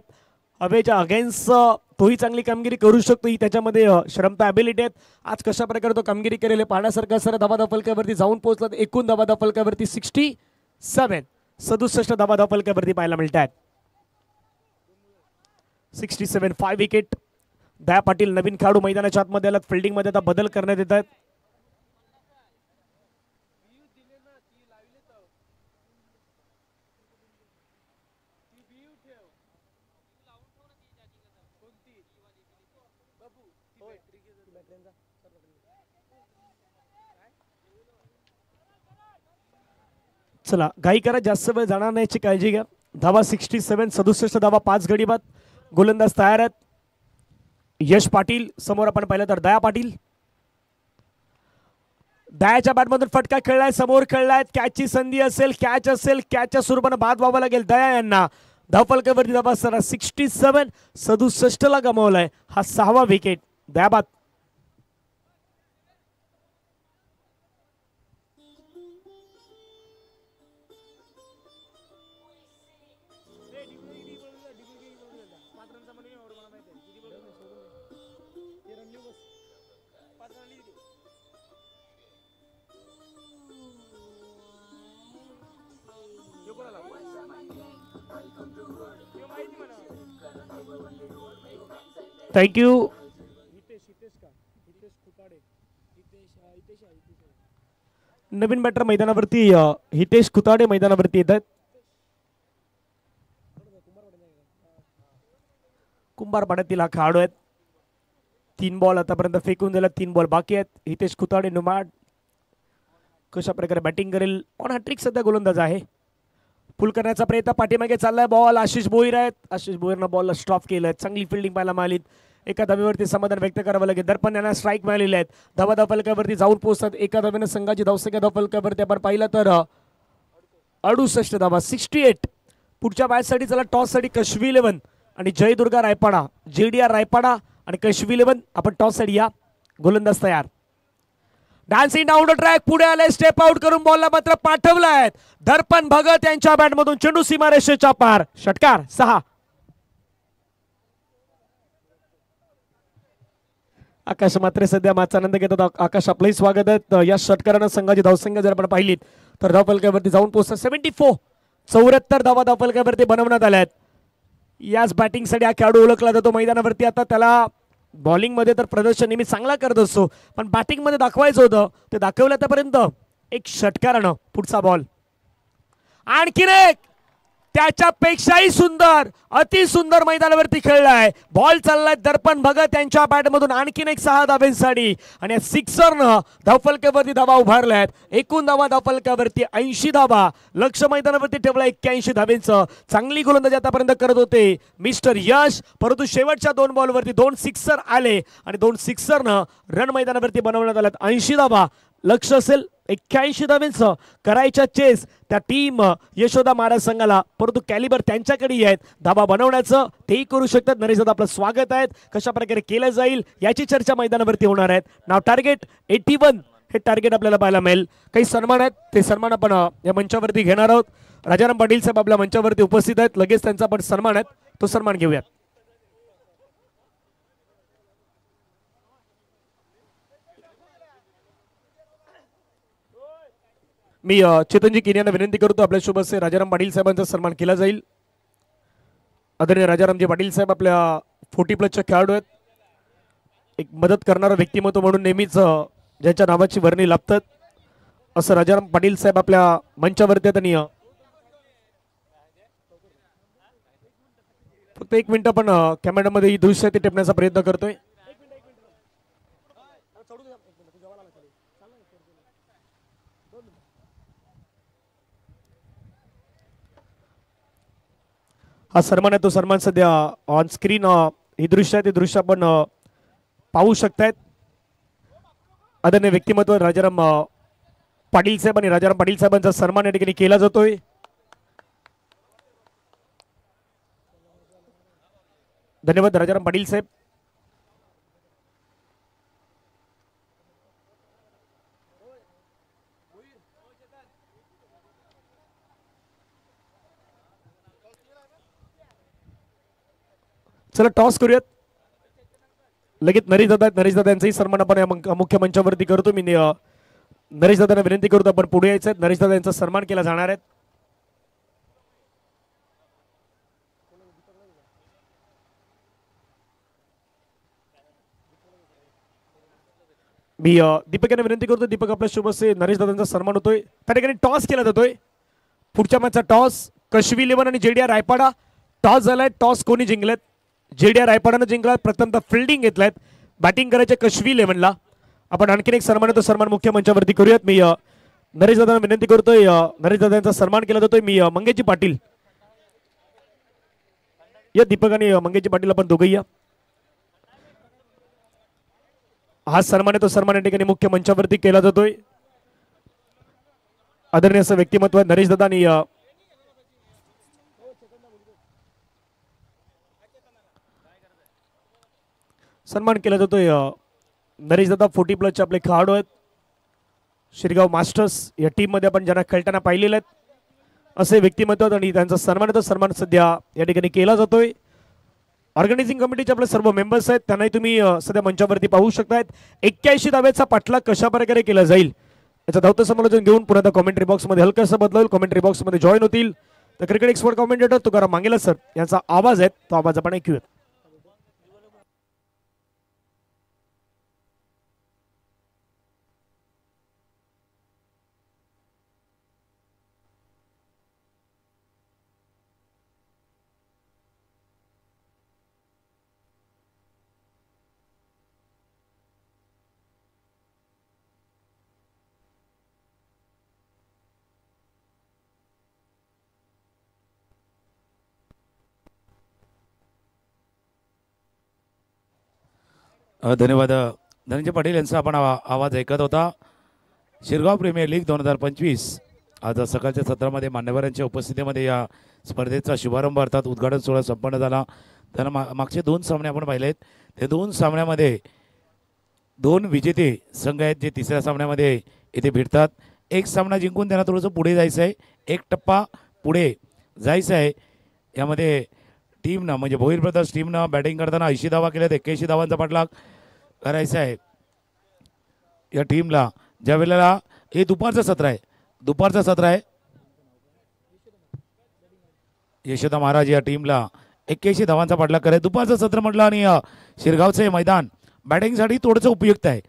हवेच्या अगेन्स्ट तोही चांगली कामगिरी करू शकतो, ही त्याच्यामध्ये श्रमता ॲबिलिटी आहेत. आज कशा प्रकारे तो कामगिरी करेल पाहण्यासारखं. सर धाबा फलकावरती जाऊन पोहोचला. एकूण धाबा फलकावरती 67 धाबा फलकावरती पाहायला मिळत आहेत. 67 5 विकेट. दया पाटील नवीन खेळाडू मैदानाच्या आतमध्ये आलात. फिल्डिंगमध्ये आता बदल करण्यात येत आहेत. चला घाई करा, जास्त वेळ जाणार नाही याची काळजी घ्या. धावा 67 67 धावा 5 गडी बाद. गोलंदाज तयार आहेत. यश पाटील समोर आपण पाहिलं तर दया पाटील. दयाच्या बॅटमधून फटका खेळलाय, समोर खेळलाय. कॅचची संधी असेल, कॅच असेल, कॅचच्या स्वरूपानं बाद व्हावं लागेल दया यांना. धावफलकावरती धावा 67 67 ला गमावलाय. हा 6वा विकेट. दया बाद. थँक्यू. नवीन बॅटर मैदानावरती हितेश खुताडे मैदानावरती येत आहेत. कुंभारपाड्यातील हा खेळाडू आहेत. 3 बॉल आतापर्यंत फेकून दिला, 3 बॉल बाकी आहेत. हितेश खुताडे नुमाड कशा प्रकारे बॅटिंग करेल. ऑन हॅट्रिक सध्या गोलंदाज आहे. पुल करण्याचा प्रयत्न पाठीमागे चाललाय. बॉल आशिष भोईर आहेत. आशिष भोईरनं बॉलला स्टॉप केलं. चांगली फिल्डिंग पाहायला मिळाली. एका धावेवरती समाधान व्यक्त करावं लागेल. दर्पण यांना स्ट्राईक मिळालेले आहेत. धावा फलकावरती जाऊन पोहोचतात. एका धावेनं संघाची धावसंख्या धावफलकावरती आपण पाहिलं तर 68 धावा 68. पुढच्या बॅचसाठी चला टॉससाठी कशवी 11 आणि जयदुर्गा रायपाडा, JDR रायपाडा आणि कशवी 11 आपण टॉससाठी या. गोलंदाज तयार. डान्सिंग डाऊन द ट्रॅक पुढे आले. स्टेप आउट करून बॉलला मात्र पाठवलाय. दर्पण भगत यांच्या बॅटमधून चेंडू सीमारेषेच्या पार. षटकार 6. आकाश मात्र सध्या मॅचचा आनंद घेतात. आकाश आपलंही स्वागत आहे. या षटकारानं संघाची धावसंख्या जर आपण पाहिली तर धावफलकावरती जाऊन पोहोचतात 74. 74 धावा धावफलकावरती बनवण्यात आल्या आहेत. याच बॅटिंगसाठी हा खेळाडू ओळखला जातो मैदानावरती. आता त्याला बॉलिंगमध्ये तर प्रदर्शन नेहमी चांगला करत असतो, पण बॅटिंगमध्ये दाखवायचं होतं ते दाखवलं. आतापर्यंत एक षटकारानं पुढचा बॉल आणखीन एक त्याच्यापेक्षाही सुंदर, अति सुंदर मैदानावरती खेळलाय. बॉल चाललाय दर्पण भगत यांच्या बॅटमधून आणखीन एक 6 धाब्यांसाठी आणि या सिक्सरनं धावफलकावरती धावा उभारल्यात. एकूण धावा धावफलकावरती 80 धावा. लक्ष मैदानावरती ठेवला 81 धाब्यांचं. चांगली गोलंदाजी आतापर्यंत करत होते मिस्टर यश, परंतु शेवटच्या 2 बॉलवरती 2 सिक्सर आले आणि 2 सिक्सरनं रन मैदानावरती बनवण्यात आल्यात. 80 धावा. लक्ष असेल 81 धाब्यांचं करायच्या चेस त्या टीम यशोदा महाराज संघाला, परंतु कॅलिबर त्यांच्याकडे आहेत धाबा बनवण्याचं. तेही करू शकतात. नरेश दादा आपलं स्वागत आहे. कशा प्रकारे केलं जाईल याची चर्चा मैदानावरती होणार आहेत. नाव टार्गेट 81 हे टार्गेट आपल्याला पाहायला मिळेल. काही सन्मान आहेत, ते सन्मान आपण या मंचावरती घेणार आहोत. राजाराम पाटील साहेब आपल्या मंचावरती उपस्थित आहेत. लगेच त्यांचा पण सन्मान आहे, तो सन्मान घेऊयात. मी चेतनजी केनी यांना विनंती करतो आपल्या सोबत से राजाराम पाटील साहेबांचा सन्मान केला जाईल. आदरणीय राजारामजी पाटील साहेब आपल्या 40+ खेळाडू आहेत. एक मदत करणारा व्यक्तिमत्व म्हणून नेहमीच ज्यांच्या नावाची वर्णी लाभतात असं राजाराम पाटील साहेब आपल्या मंचावरती आहेत. आणि फक्त 1 मिनिट आपण कॅमेरामध्ये ही दृश्य ते टिपण्याचा प्रयत्न करतोय. हा सन्मान आहे, तो सन्मान सध्या ऑन स्क्रीन ही दृश्य आहे, ते दृश्य आपण पाहू शकतायत. आदरणीय व्यक्तिमत्व राजाराम पाटील साहेब आणि राजाराम पाटील साहेबांचा सन्मान या ठिकाणी केला जातोय. धन्यवाद राजाराम पाटील साहेब. चला टॉस करूयात. लगेच नरेश दादा यांचाही सन्मान आपण मुख्य मंचावरती करतो. मी नरेश दादांना विनंती करतो आपण पुढे यायचं. नरेश दादा यांचा सन्मान केला जाणार आहे. मी दीपक यांना विनंती करतो. दीपक आपल्या शुभ असे नरेश दादांचा सन्मान होतोय. त्या ठिकाणी टॉस केला जातोय. पुढच्या मॅचचा टॉस कशवी 11 आणि जेडीआर रायपाडा. टॉस झालाय. टॉस कोणी जिंकलेत? जेडीआर रायपाडानं जिंकलाय. प्रथमतः फिल्डिंग घेतलाय. बॅटिंग करायचे कशवी 11ला. आपण आणखीन एक सन्मान तो सन्मान मुख्य मंचावरती करूयात. मी नरेश दादांना विनंती करतोय. नरेश दादांचा सन्मान केला जातोय. मी मंगेशजी पाटील या दीपक आणि मंगेशजी पाटील आपण दोघंही या. हा सन्मान तो सन्मान या ठिकाणी मुख्य मंचावरती केला जातोय. आदरणीय असं व्यक्तिमत्व नरेश दादा आणि सन्मान केला जातोय. नरेश दादा 40+ आपले खेळाडू आहेत. शिरगाव मास्टर्स या टीम मध्ये आपण ज्यांना खेळताना पाहिलेले आहेत असे व्यक्तिमत्व आणि त्यांचा सन्मान तो सन्मान सध्या या ठिकाणी केला जातोय. ऑर्गनायझिंग कमिटीचे आपले सर्व मेंबर्स आहेत त्यांनाही तुम्ही सध्या मंचावरती पाहू शकतायत. 81 धावेचा पाठलाग कशा प्रकारे केला जाईल याचं धावतं समालोचन घेऊन पुन्हा आता कॉमेंट्री बॉक्समध्ये हलकं असं बदलवलं. कॉमेंट्री बॉक्समध्ये जॉईन होतील तर क्रिकेट एक्सपर्ट कॉमेंटेटर तुकाराम मांगेला सर यांचा आवाज आहे तो आवाज आपण ऐकूयात. धन्यवाद. धनंजय पाटील यांचा आपण आवाज ऐकत होता. शिरगाव प्रीमियर लीग 2025 आज सकाळच्या सत्रामध्ये मान्यवरांच्या उपस्थितीमध्ये या स्पर्धेचा शुभारंभ अर्थात उद्घाटन सोहळा संपन्न झाला. त्यांना मागचे 2 सामने आपण पाहिलेत. ते 2 सामन्यामध्ये 2 विजेते संघ आहेत जे तिसऱ्या सामन्यामध्ये इथे भेटतात. एक सामना जिंकून त्यांना थोडंसं पुढे जायचं आहे. एक टप्पा पुढे जायचं आहे. यामध्ये टीमनं म्हणजे भोईर ब्रदर्स टीमनं बॅटिंग करताना 80 धावा केल्यात. 81 धावांचा पाठलाग करायचा आहे या टीमला. ज्या वेळेला हे दुपारचं सत्र आहे. यशोदा महाराज या टीमला 81 धावांचा पाठलाग करायचा. दुपारचं सत्र म्हटलं आणि शिरगावचं हे मैदान बॅटिंगसाठी थोडंसं उपयुक्त आहे.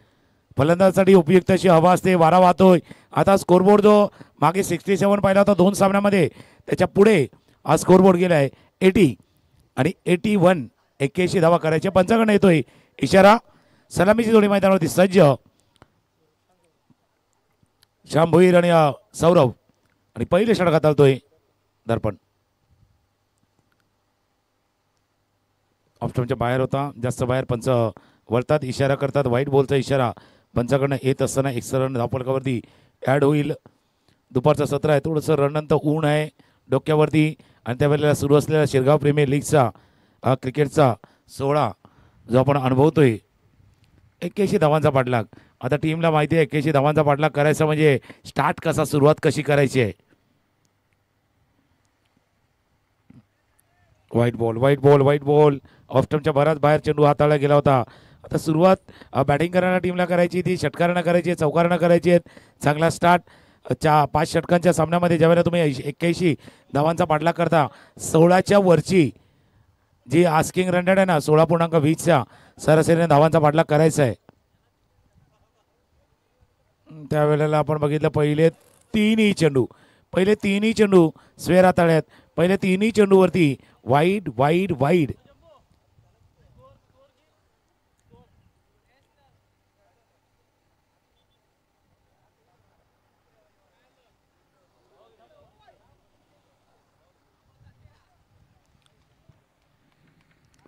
फलंदाजासाठी उपयुक्त अशी हवा असते. वारा वाहतोय. आता स्कोरबोर्ड जो मागे 67 पाहिला होता 2 सामन्यामध्ये त्याच्या पुढे हा स्कोरबोर्ड गेला आहे 80 आणि 81. 81 धावा करायच्या. पंचाकडनं येतोय इशारा. सलामीची जोडी मैदानावरती सज्ज. श्याम भोईर आणि सौरभ आणि पहिले षटकात आलतोय दर्पण. ऑप्शनच्या बाहेर होता. जास्त बाहेर पंच वळतात. इशारा करतात. व्हाईट बॉलचा इशारा पंचाकडनं येत असताना 1 रन धावफलकावरती ॲड होईल. दुपारचं सत्र आहे. थोडंसं रननंतर ऊन आहे डोक्यावरती आणि त्यावेळेला सुरू असलेला शिरगाव प्रीमियर लीगचा क्रिकेटचा सोहळा जो आपण अनुभवतोय. 81 धावांचा पाठलाग. आता टीमला माहिती आहे 81 धावांचा पाठलाग करायचा म्हणजे स्टार्ट कसा सुरुवात कशी करायची आहे. व्हाईट बॉल ऑफस्टम्पच्या भरात बाहेर चेंडू हाताळला गेला होता. आता सुरुवात बॅटिंग करणाऱ्या टीमला करायची ती षटकारांना करायची आहे चौकारांना करायची आहेत. चांगला स्टार्ट 5 षटकांच्या सामन्यामध्ये ज्यावेळेला तुम्ही 81 धावांचा पाठलाग करता 16च्या वरची जी आस्किंग रन रेट आहे ना 16.20च्या सरासरीने धावांचा पाठलाग करायचा आहे. त्यावेळेला आपण बघितलं पहिले तीनही चेंडू स्वेर हाताळ्यात. पहिले तीनही चेंडूवरती वाईड.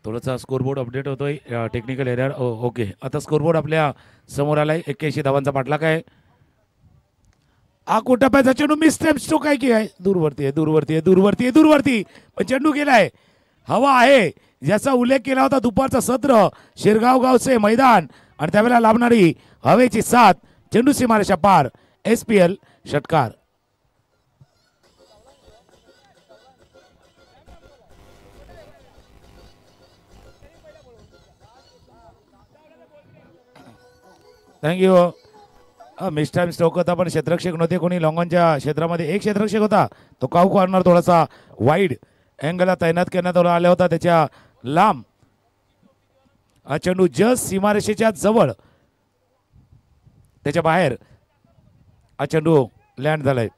थोडासा स्कोरबोर्ड अपडेट होतोय टेक्निकल एरर. ओके, आता स्कोरबोर्ड आपल्या समोर आलाय. 81 धावांचा पाठलाग आहे. हा कोटाप्याचा चेंडू मिस टाइम स्ट्रोक आहे की आहे, दूरवरती आहे, दूरवरती आहे, दूरवरती आहे, दूरवरती, पण चेंडू गेलाय. हवा आहे ज्याचा उल्लेख केला होता दुपारचा सत्र शिरगाव गावचे मैदान आणि त्यावेळेला लाभणारी हवेची साथ. चेंडू सीमारेषा पार. SPL षटकार. थँक्यू. मिस टाइम स्ट्रोक होता पण क्षेत्ररक्षक नव्हते कोणी लॉंगॉनच्या क्षेत्रामध्ये. एक क्षेत्ररक्षक होता तो काऊ कॉर्नर थोडासा वाईड अँगलला तैनात करण्यात आला होता त्याच्या लांब. हा चेंडू जस्ट सीमारेषेच्या जवळ त्याच्या बाहेर हा चेंडू लँड झालाय.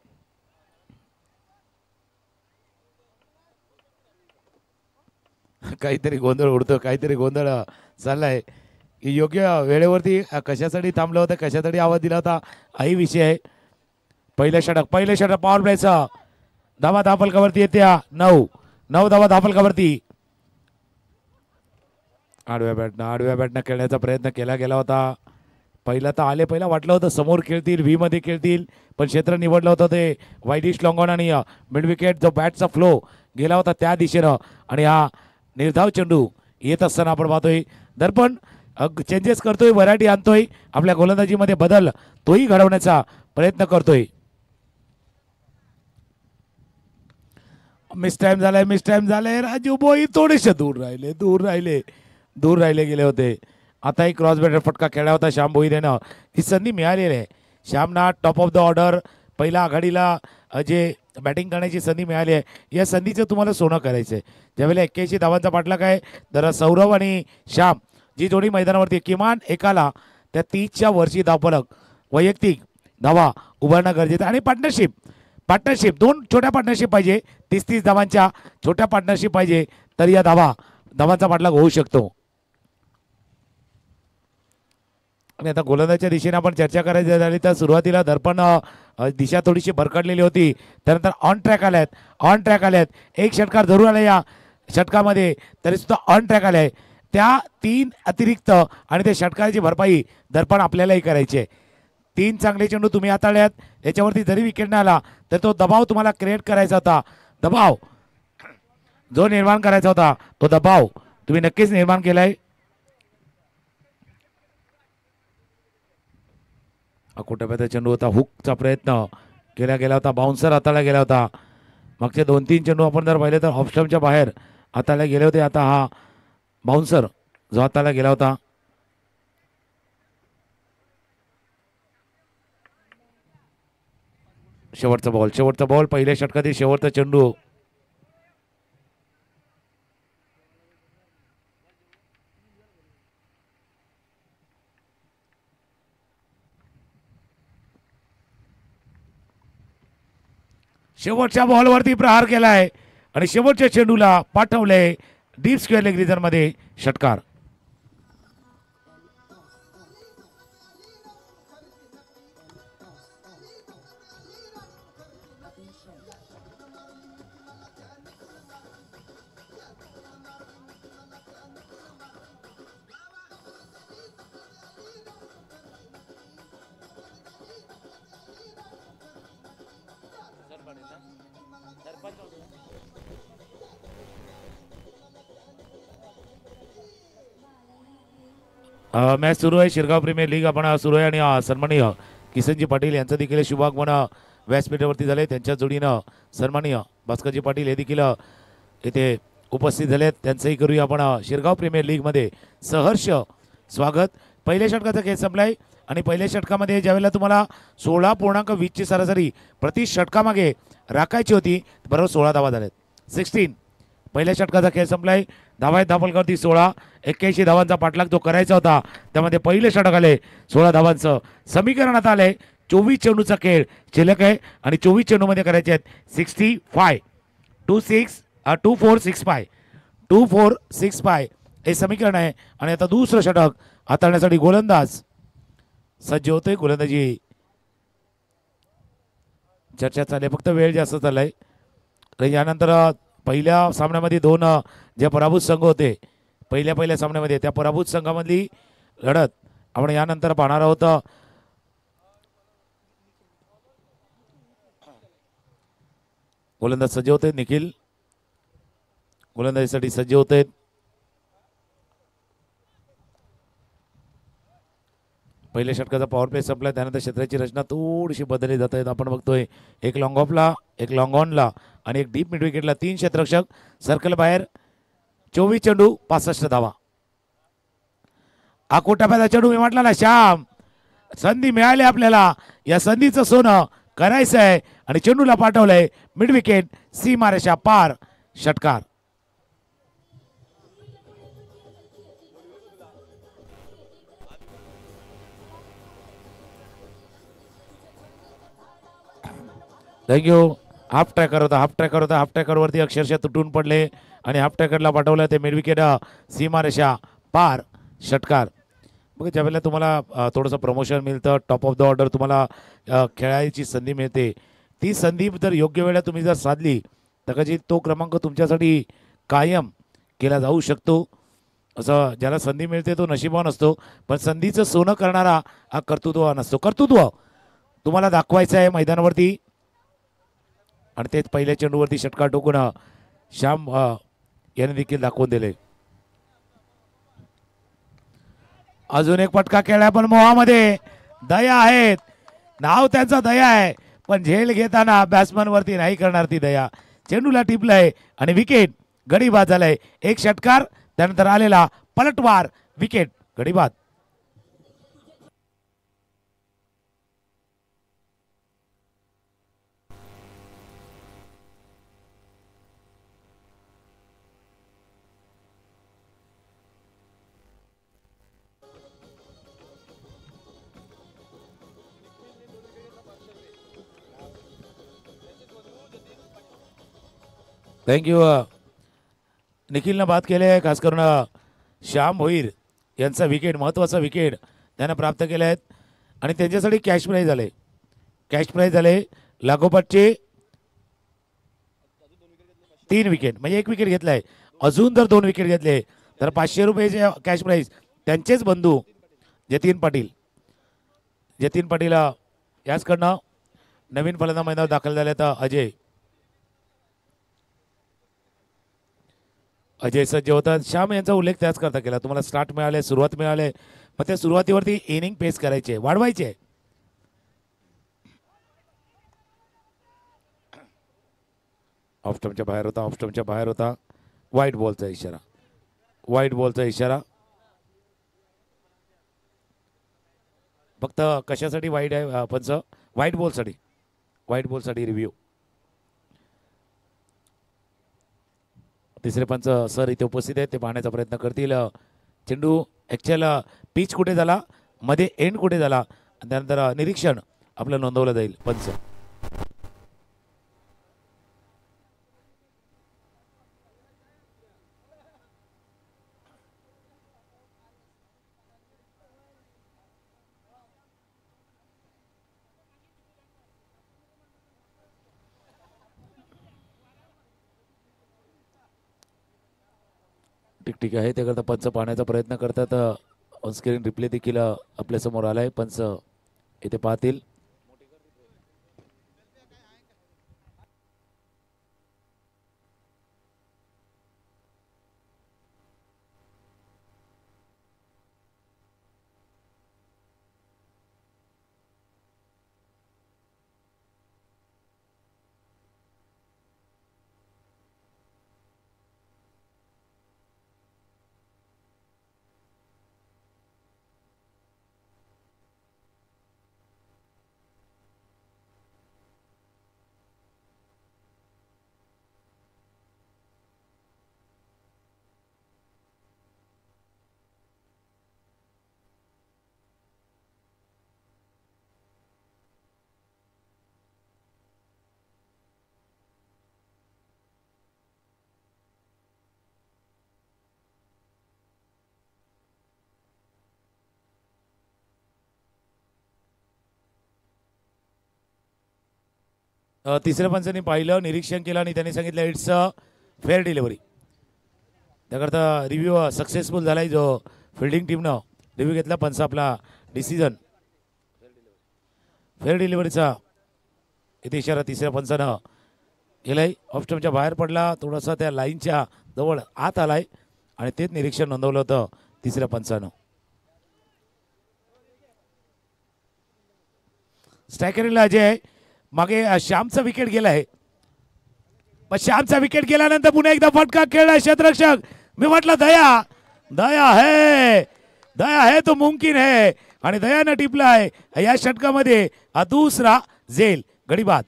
काहीतरी गोंधळ उडतो, काहीतरी गोंधळ चाललाय. योग्य वेळेवरती कशासाठी थांबलं होतं, कशासाठी आवाज दिला होता हाही विषय आहे. पहिलं षटक पॉवर प्लेचं. धावा धापलकावरती येत्या 9 धावा धापलकावरती. आडव्या बॅटनं खेळण्याचा प्रयत्न केला गेला होता. पहिला वाटलं होतं समोर खेळतील, व्ही मध्ये खेळतील, पण क्षेत्र निवडलं होतं ते वाईडिश लॉंगॉन आणि मिड विकेट जो बॅटचा फ्लो गेला होता त्या दिशेनं. आणि हा निर्धाव चेंडू येत असताना आपण पाहतोय दर्पण चेंजेस करतोय, व्हरायटी आणतोय, आपल्या गोलंदाजीमध्ये बदल तोही घडवण्याचा प्रयत्न करतोय. मिस टाइम झालाय. राजू बोई थोडेसे दूर राहिले गेले होते. आता एक क्रॉस बॅटर फटका खेळला होता श्याम भोईरेनं. ही संधी मिळालेली आहे श्यामना. टॉप ऑफ द ऑर्डर पहिल्या आघाडीला जे बॅटिंग करण्याची संधी मिळाली आहे, या संधीचं तुम्हाला सोनं करायचं आहे. ज्यावेळेला 81 धावांचा पाठलाग आहे तर सौरव आणि श्याम जी जोडी मैदानावरती किमान एकाला त्या 30च्या वरची धावफलक वैयक्तिक धावा उभारणं गरजेचं. आणि पार्टनरशिप 2 छोट्या पार्टनरशिप पाहिजे. 30 धावांच्या छोट्या पार्टनरशिप पाहिजे तर या धावांचा पाठलाग होऊ शकतो. आणि आता गोलंदाजच्या दिशेने आपण चर्चा करायची झाली तर सुरुवातीला दर्पण दिशा थोडीशी भरकटलेली होती, त्यानंतर ऑन ट्रॅक आल्यात. एक षटकार जरूर आला या षटकामध्ये, तरी सुद्धा ऑन ट्रॅक आलाय. त्या 3 अतिरिक्त आणि त्या षटकाराची भरपाई दर्पण आपल्यालाही करायची आहे. 3 चांगले चेंडू तुम्ही हाताळल्यात, याच्यावरती जरी विकेट नाही आला तर तो दबाव तुम्हाला क्रिएट करायचा होता. दबाव जो निर्माण करायचा होता तो दबाव तुम्ही नक्कीच निर्माण केलाय. अकोटाप्याचा चेंडू होता, हुकचा प्रयत्न केला गेला होता, बाउन्सर हाताळला गेला होता. मागचे 2-3 चेंडू आपण जर पाहिले तर ऑफस्टमच्या बाहेर हाताळले गेले होते. आता हा बाउन्सर जो हाताळला गेला होता. शेवटचा बॉल पहिल्या षटकातील शेवटचा चेंडू. शेवटच्या बॉलवरती प्रहार केलाय आणि शेवटच्या चेंडूला पाठवलंय डीप स्क्वेअर लेग रिजन मध्ये षटकार. मॅच सुरू आहे. शिरगाव प्रीमियर लीग आपण सुरू आहे आणि सन्माननीय किसनजी पाटील यांचं देखील शुभागमन व्यासपीठावरती झाले. त्यांच्या जोडीनं सन्माननीय भास्करजी पाटील हे देखील इथे उपस्थित झालेत. त्यांचंही करूया आपण शिरगाव प्रीमियर लीगमध्ये सहर्ष स्वागत. पहिल्या षटकाचा खेळ संपलाय आणि पहिल्या षटकामध्ये ज्यावेळेला तुम्हाला 16.20ची सरासरी प्रति षटकामागे राखायची होती, बरोबर 16 धावा झाल्यात. 16 पहिल्या षटकाचा खेळ संपलाय. धावा धापलकावरती 16. 81 धावांचा पाठलाग जो करायचा होता त्यामध्ये पहिले षटक आले 16 धावांचं समीकरणात आलंय. 24 चेंडूचा खेळ शिल्लक आहे आणि 24 चेंडूमध्ये करायचे आहेत 65 2465 हे समीकरण आहे. आणि आता दुसरं षटक हाताळण्यासाठी गोलंदाज सज्ज होतोय. गोलंदाजी चर्चा चालली, फक्त वेळ जास्त चाललाय. यानंतर पहिल्या सामन्यामध्ये 2 जे पराभूत संघ होते पहिल्या सामन्यामध्ये त्या पराभूत संघामधली लढत आपण यानंतर पाहणार आहोत. गोलंदाज सज्ज होते, निखिल गोलंदाजीसाठी सज्ज होते. पहिल्या षटकाचा पॉवर प्ले संपला, त्यानंतर क्षेत्राची रचना थोडीशी बदलली जात आहेत. आपण बघतोय एक लॉंग ऑफला, एक लॉंग ऑनला आणि एक डीप मिड विकेटला 3 क्षेत्ररक्षक. सर्कल बाहेर 24 चेंडू 65 धावा. आकोटाप्याचा चेंडू मी म्हटला ना श्याम, संधी मिळाली आपल्याला, या संधीचं सोनं करायचं आहे आणि चेंडूला पाठवलंय मिड विकेट, सीमारेषा पार, षटकार. थँक्यू. हाफ ट्रॅकर होता, हाफ ट्रॅकरवरती अक्षरशः तुटून पडले आणि हाफ ट्रॅकरला पाठवलं ते मिड विकेट, सीमारेषा पार, षटकार. बघा ज्यावेळेला तुम्हाला थोडंसं प्रमोशन मिळतं, टॉप ऑफ द ऑर्डर तुम्हाला खेळायची संधी मिळते, ती संधी जर योग्य वेळेला तुम्ही जर साधली तर कदाचित तो क्रमांक तुमच्यासाठी कायम केला जाऊ शकतो. असं ज्याला संधी मिळते तो नशिबवान असतो, पण संधीचं सोनं करणारा हा कर्तृत्ववान असतो. कर्तृत्व तुम्हाला दाखवायचं आहे मैदानावरती आणि तेच पहिल्या चेंडूवरती षटकार टोकून श्याम याने देखील दाखवून दिले. अजून एक फटका खेळला पण मोहामध्ये दया आहेत, नाव त्यांचं दया आहे, पण झेल घेताना बॅट्समन वरती नाही करणार ती दया. चेंडूला टिपलंय आणि विकेट, गडी बाद झालाय. एक षटकार, त्यानंतर आलेला पलटवार, विकेट, गडी बाद. थँक्यू. निखिलनं बात केली आहे, खास करून श्याम भोईर यांचा विकेट, महत्त्वाचा विकेट त्यानं प्राप्त केले आहेत आणि त्यांच्यासाठी कॅश प्राईज झाले लागोपाठचे 3 विकेट, म्हणजे 1 विकेट घेतलाय. अजून जर 2 विकेट घेतले तर 500 रुपयाचे कॅश प्राईज. त्यांचेच बंधू जतीन पाटील याचकडनं नवीन फलंदाज मैदानात दाखल झाले. तर अजय सज्ज होतात. श्याम यांचा उल्लेख त्याच करता केला, तुम्हाला स्टार्ट मिळाले, सुरुवात मिळाले, मग त्या सुरुवातीवरती इनिंग पेस करायचे, वाढवायचे. ऑफ स्टंपच्या बाहेर होता, व्हाईट बॉलचा इशारा. फक्त कशासाठी वाईट आहे पंच? व्हाईट बॉलसाठी रिव्ह्यू. तिसरे पंच सर इथे उपस्थित आहेत, ते पाहण्याचा प्रयत्न करतील. चेंडू ॲक्च्युअल पिच कुठे झाला, मध्ये एंड कुठे झाला, आणि त्यानंतर निरीक्षण आपलं नोंदवलं जाईल. पंच ठीक आहे. त्याकरता पंच पाहण्याचा प्रयत्न करतात. ऑनस्क्रीन रिप्ले देखील आपल्यासमोर आलाय, पंच इथे पाहतील. तिसऱ्या पंचांनी पाहिलं, निरीक्षण केलं आणि त्यांनी सांगितलं इट्स अ फेअर डिलिव्हरी. त्याकरता रिव्ह्यू सक्सेसफुल झालाय जो फिल्डिंग टीमनं रिव्ह्यू घेतला पंच आपला डिसिजन फेअर डिलिव्हरीचा इथे इशारा तिसऱ्या पंचानं केलाय. ऑफ स्टंपच्या बाहेर पडला थोडासा त्या लाईनच्या जवळ आत आलाय आणि तेच निरीक्षण नोंदवलं होतं तिसऱ्या पंचानं. स्ट्रायकरला अजय मागे श्यामचा विकेट गेलाय पण श्यामचा विकेट गेल्यानंतर पुन्हा एकदा फटका खेळला क्षेत्ररक्षक. मी म्हटलं दया दया है तो मुमकिन है आणि दयानं टिपलाय या षटकामध्ये हा दुसरा झेल गडी बाद.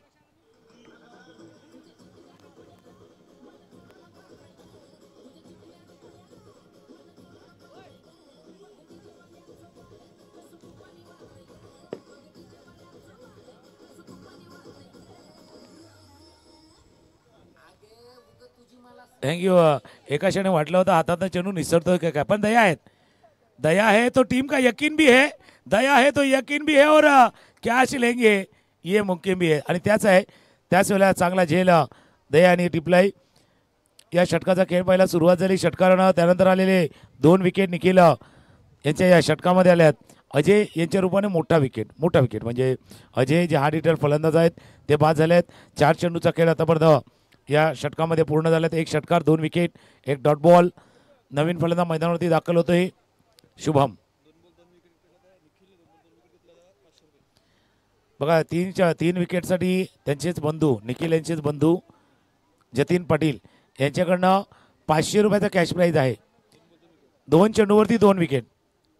थँक्यू. एका क्षणी वाटलं होतं हातातनं चेंडू निसरतोय काय पण दया है तो टीम का यकीन भी है. दया है तो यकीन भी है और कॅच लेंगे ये मुमकिन भी है. आणि त्याच आहे त्याच वेळेला चांगला झेल दयाने टिपलाय. या षटकाचा खेळ पहिला सुरुवात झाली षटकारानं त्यानंतर आलेले 2 विकेट निखिल यांच्या या षटकामध्ये आल्यात. अजय यांच्या रूपाने मोठा विकेट म्हणजे अजय जे हार्ड हिटर फलंदाज आहेत ते बाद झाले आहेत. 4 चेंडूचा खेळ आतापर्यंत या षटकामध्ये पूर्ण झाल्यात. 1 षटकार 2 विकेट 1 डॉट बॉल. नवीन फलंदाज मैदानावरती दाखल होतोय शुभम. बघा 3 विकेटसाठी त्यांचेच बंधू निखिल यांचेच बंधू जतीन पाटील यांच्याकडनं 500 रुपयाचा कॅश प्राईज आहे. 2 चेंडूवरती 2 विकेट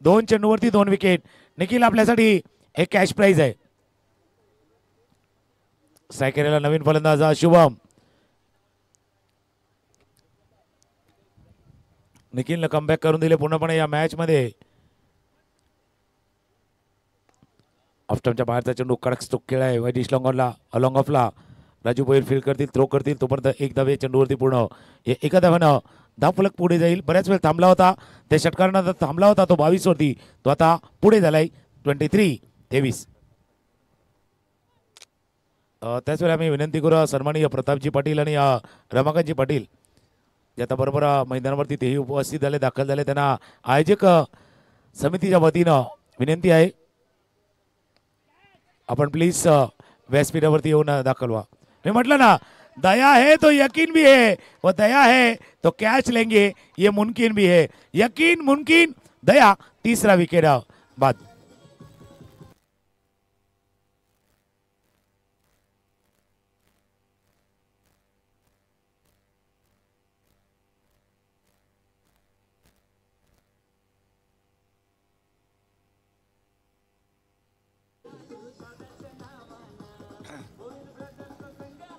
2 चेंडूवरती 2 विकेट. निखिल आपल्यासाठी एक कॅश प्राईज आहे. स्ट्रायकरला नवीन फलंदाज शुभम. निखिलनं कमबॅक करून दिले पूर्णपणे या मॅच मध्ये. ऑफस्टंपच्या बाहेरचा चेंडू कडक स्ट्रोक खेळाय वैदिश लॉंगॉनला अलॉंग ऑफला. राजू भोईर फील्ड करतील थ्रो करतील तोपर्यंत एक धावे चेंडूवरती पूर्ण. एका धाव्यानं धावफलक पुढे जाईल. बऱ्याच वेळ थांबला होता त्या षटकारानं थांबला होता तो 22 वरती तो आता पुढे झालाय 23-23. त्याच वेळेला मी विनंती करू सन्माननीय प्रतापजी पाटील आणि रमाकांतजी पाटील जे आता बरोबर मैदानावरती तेही उपस्थित झाले दाखल झाले त्यांना आयोजक समितीच्या वतीनं विनंती आहे आपण प्लीज व्यासपीठावरती येऊन दाखल व्हा. मी म्हटलं ना दया है तो यकीन भी है वो दया है तो कैच लेंगे ये मुमकिन भी है. यकीन मुमकिन दया तीसरा विकेट बाद.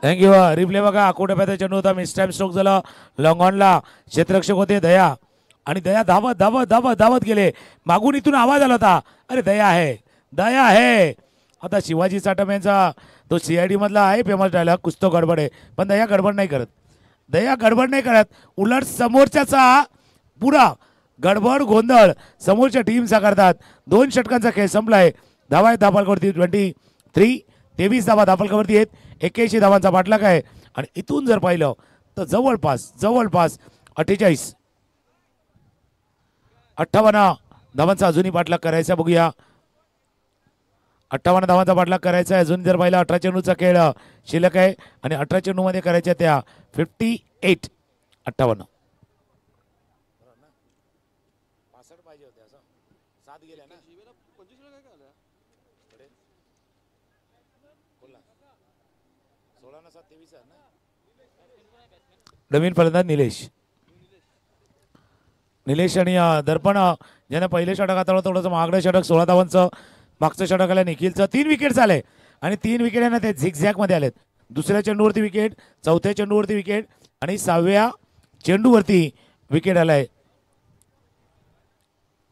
थँक्यू. रिप्ले बघा कोट्यापात्या चेंडू होता मिस टाइम स्ट्रोक झाला लॉंगॉनला. क्षेत्ररक्षक होते दया आणि दया धावत धावत धावत धावत गेले. मागून इथून आवाज आला होता अरे दया है. आता शिवाजी साटम यांचा तो CID मधला आहे फेमस डायलॉग कुछ तो गडबड आहे पण दया गडबड नाही करत. उलट समोरच्याचा पुरा गडबड गोंधळ समोरच्या टीमचा करतात. 2 षटकांचा खेळ संपलाय. धावा आहेत धावफलकावरती 23 धावा धावफलकावरती आहेत. 81 धावांचा पाठलाग आहे आणि इथून जर पाहिलं तर जवळपास 58 धावांचा अजूनही पाठलाग करायचा. बघूया 58 धावांचा पाठलाग करायचा आहे. अजून जर पाहिलं 18 चेंडूचा खेळ शिल्लक आहे आणि 18 चेंडूमध्ये करायच्या त्या 58. नवीन फलंदाज निलेश आणि दर्पण ज्याने पहिले षटक हाताळलं थोडंसं महागडं षटक 16 धावांचं. मागचं षटक आलं निखिलचं. 3 विकेट झाले आणि 3 विकेट ते झिगझॅग मध्ये आलेत. दुसऱ्या चेंडूवरती विकेट 4थ्या चेंडूवरती विकेट आणि 6व्या चेंडूवरती विकेट आलाय.